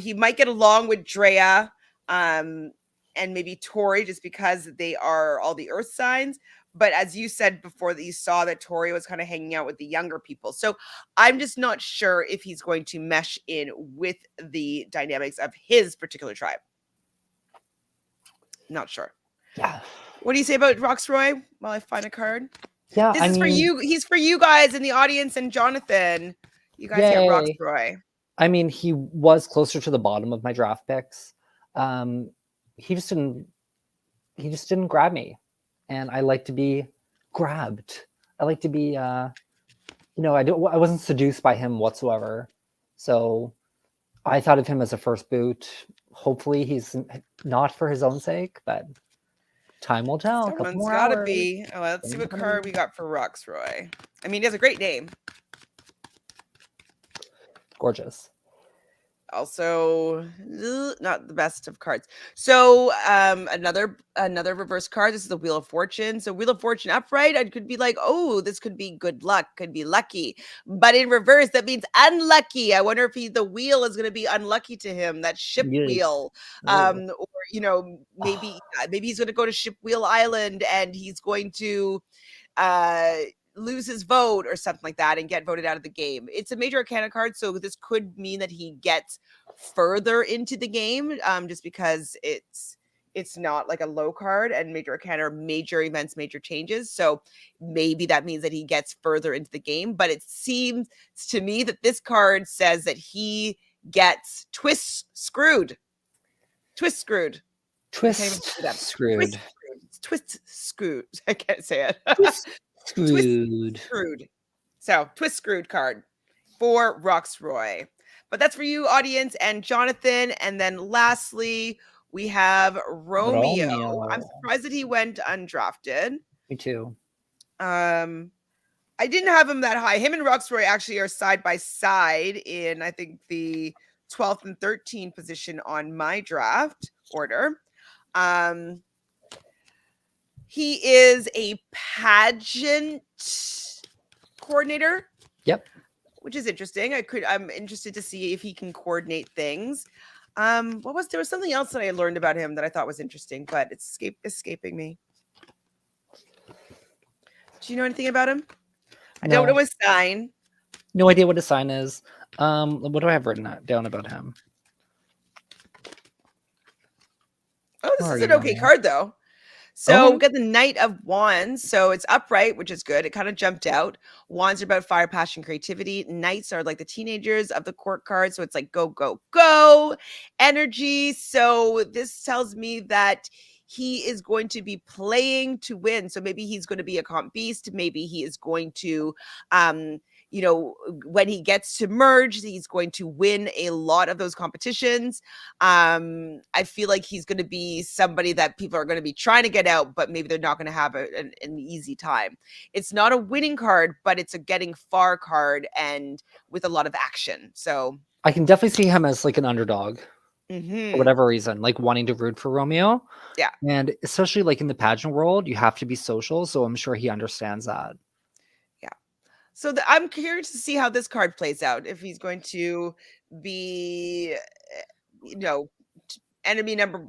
He might get along with Drea, and maybe Tori just because they are all the earth signs. But as you said before, that you saw that Tori was kind of hanging out with the younger people. So I'm just not sure if he's going to mesh in with the dynamics of his particular tribe. Not sure. Yeah. What do you say about Roxroy while I find a card? Yeah, This is for you. He's for you guys in the audience and Jonathan. You guys get Roxroy. I mean, he was closer to the bottom of my draft picks. He just didn't grab me. And I like to be grabbed. I like to be I wasn't seduced by him whatsoever. So I thought of him as a first boot. Hopefully he's not for his own sake, but time will tell. Someone's got to be. Oh, let's see what card we got for Roxroy. I mean, he has a great name. Gorgeous. Also, not the best of cards. So another reverse card. This is the Wheel of Fortune. So Wheel of Fortune upright, I could be like, oh, this could be good luck, could be lucky. But in reverse, that means unlucky. I wonder if the wheel is going to be unlucky to him. That ship wheel, or maybe he's going to go to Ship Wheel Island and he's going to lose his vote or something like that and get voted out of the game. It's a major arcana card, so this could mean that he gets further into the game, just because it's not like a low card, and major arcana are major events, major changes. So maybe that means that he gets further into the game. But it seems to me that this card says that he gets twist screwed. Twist screwed. I can't say it. Screwed. So twist screwed card for Roxroy. But that's for you, audience, and Jonathan. And then lastly, we have Romeo. I'm surprised that he went undrafted. Me too. I didn't have him that high. Him and Roxroy actually are side by side in, I think, the 12th and 13th position on my draft order. He is a pageant coordinator. Yep. Which is interesting. I'm interested to see if he can coordinate things. There was something else that I learned about him that I thought was interesting, but it's escaping me. Do you know anything about him? I don't know his sign. No idea what his sign is. What do I have written down about him? Oh, this is an okay card though. So we got the Knight of Wands. So it's upright, which is good. It kind of jumped out. Wands are about fire, passion, creativity. Knights are like the teenagers of the court card. So it's like go, go, go energy. So this tells me that he is going to be playing to win. So maybe he's going to be a comp beast. Maybe he is going to, when he gets to merge, he's going to win a lot of those competitions. I feel like he's going to be somebody that people are going to be trying to get out, but maybe they're not going to have an easy time. It's not a winning card, but it's a getting far card and with a lot of action. So I can definitely see him as like an underdog. Mm-hmm. For whatever reason, like wanting to root for Romeo. Yeah. And especially like in the pageant world, you have to be social. So I'm sure he understands that. Yeah. So I'm curious to see how this card plays out. If he's going to be,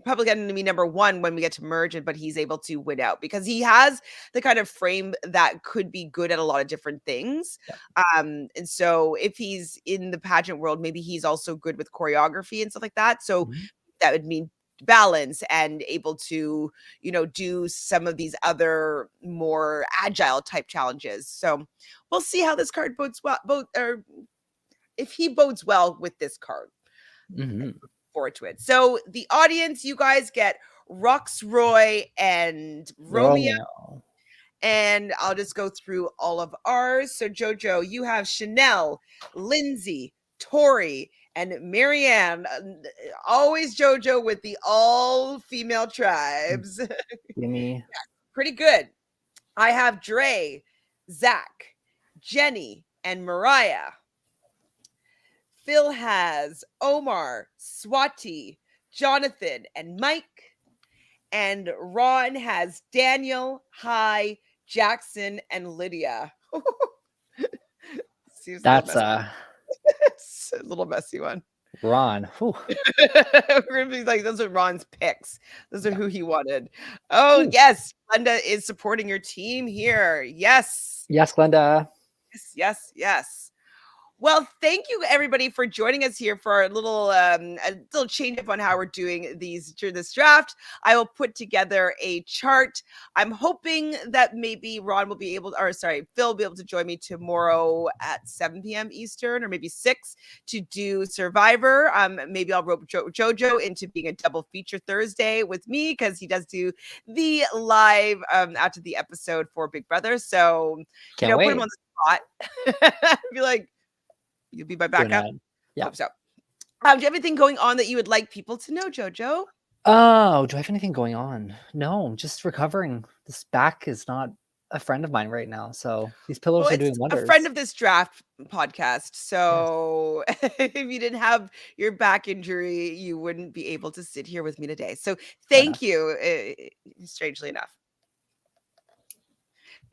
public enemy number one when we get to merge it, but he's able to win out because he has the kind of frame that could be good at a lot of different things. Yeah. And so if he's in the pageant world, maybe he's also good with choreography and stuff like that. So that would mean balance and able to, do some of these other more agile type challenges. So we'll see how this card bodes well, or if he bodes well with this card. Forward to it. So the audience, you guys get Roxroy and Romeo. And I'll just go through all of ours. So Jojo, you have Chanel, Lindsay, Tori, and Marianne. Always Jojo with the all-female tribes. Gimme. Pretty good. I have Dre, Zach, Jenny, and Mariah. Phil has Omar, Swati, Jonathan, and Mike. And Ron has Daniel, Hi, Jackson, and Lydia. That's it's a little messy one. Ron. We're gonna be like, those are Ron's picks. Those are who he wanted. Oh, yes. Glenda is supporting your team here. Yes. Yes, Glenda. Yes. Well, thank you everybody for joining us here for a little change up on how we're doing this draft. I will put together a chart. I'm hoping that maybe Phil will be able to join me tomorrow at 7 p.m. Eastern or maybe 6 to do Survivor. Maybe I'll rope Jojo into being a double feature Thursday with me because he does do the live after the episode for Big Brother. So, Can't wait. Put him on the spot. Be like, you'll be my backup. Yeah. Hope so. Do you have anything going on that you would like people to know, Jojo? Oh, do I have anything going on? No, just recovering. This back is not a friend of mine right now. So these pillows are doing wonders. A friend of this draft podcast. So if you didn't have your back injury, you wouldn't be able to sit here with me today. So thank you. Strangely enough.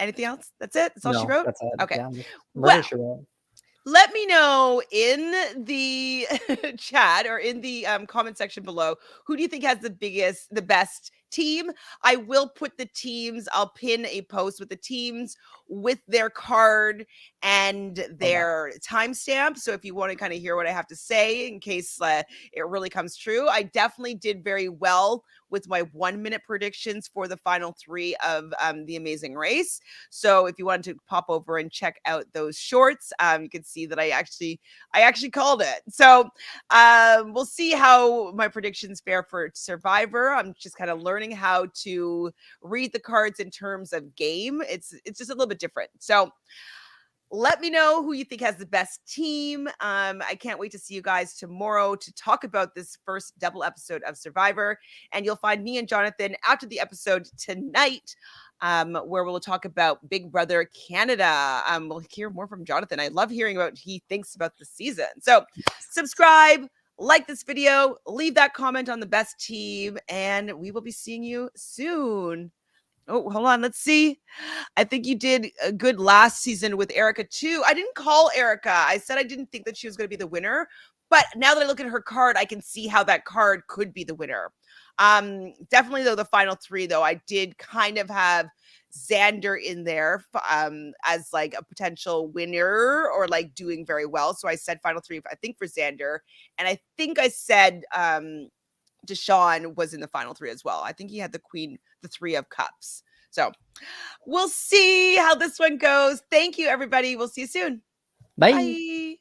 Anything else? That's it? That's all she wrote? That's it. Okay. Yeah, well, let me know in the chat or in the comment section below, who do you think has the best team? I will put the teams, I'll pin a post with the teams with their card and their timestamp. So if you want to kind of hear what I have to say in case it really comes true, I definitely did very well with my 1 minute predictions for the final 3 of The Amazing Race. So if you wanted to pop over and check out those shorts, you can see that I actually called it. So we'll see how my predictions fare for Survivor. I'm just kind of learning how to read the cards in terms of game. It's just a little bit different. So Let me know who you think has the best team. I can't wait to see you guys tomorrow to talk about this first double episode of Survivor. And you'll find me and Jonathan after the episode tonight, where we'll talk about Big Brother Canada. We'll hear more from Jonathan. I love hearing about what he thinks about the season. So subscribe, like this video, leave that comment on the best team, and we will be seeing you soon. Oh, hold on. Let's see. I think you did a good last season with Erica too. I didn't call Erica. I said I didn't think that she was going to be the winner. But now that I look at her card, I can see how that card could be the winner. Definitely, though, the final three, though, I did kind of have Xander in there as like a potential winner or like doing very well. So I said final three, I think, for Xander. And I think I said Deshaun was in the final three as well. I think he had the queen, the 3 of cups. So we'll see how this one goes. Thank you, everybody. We'll see you soon. Bye. Bye.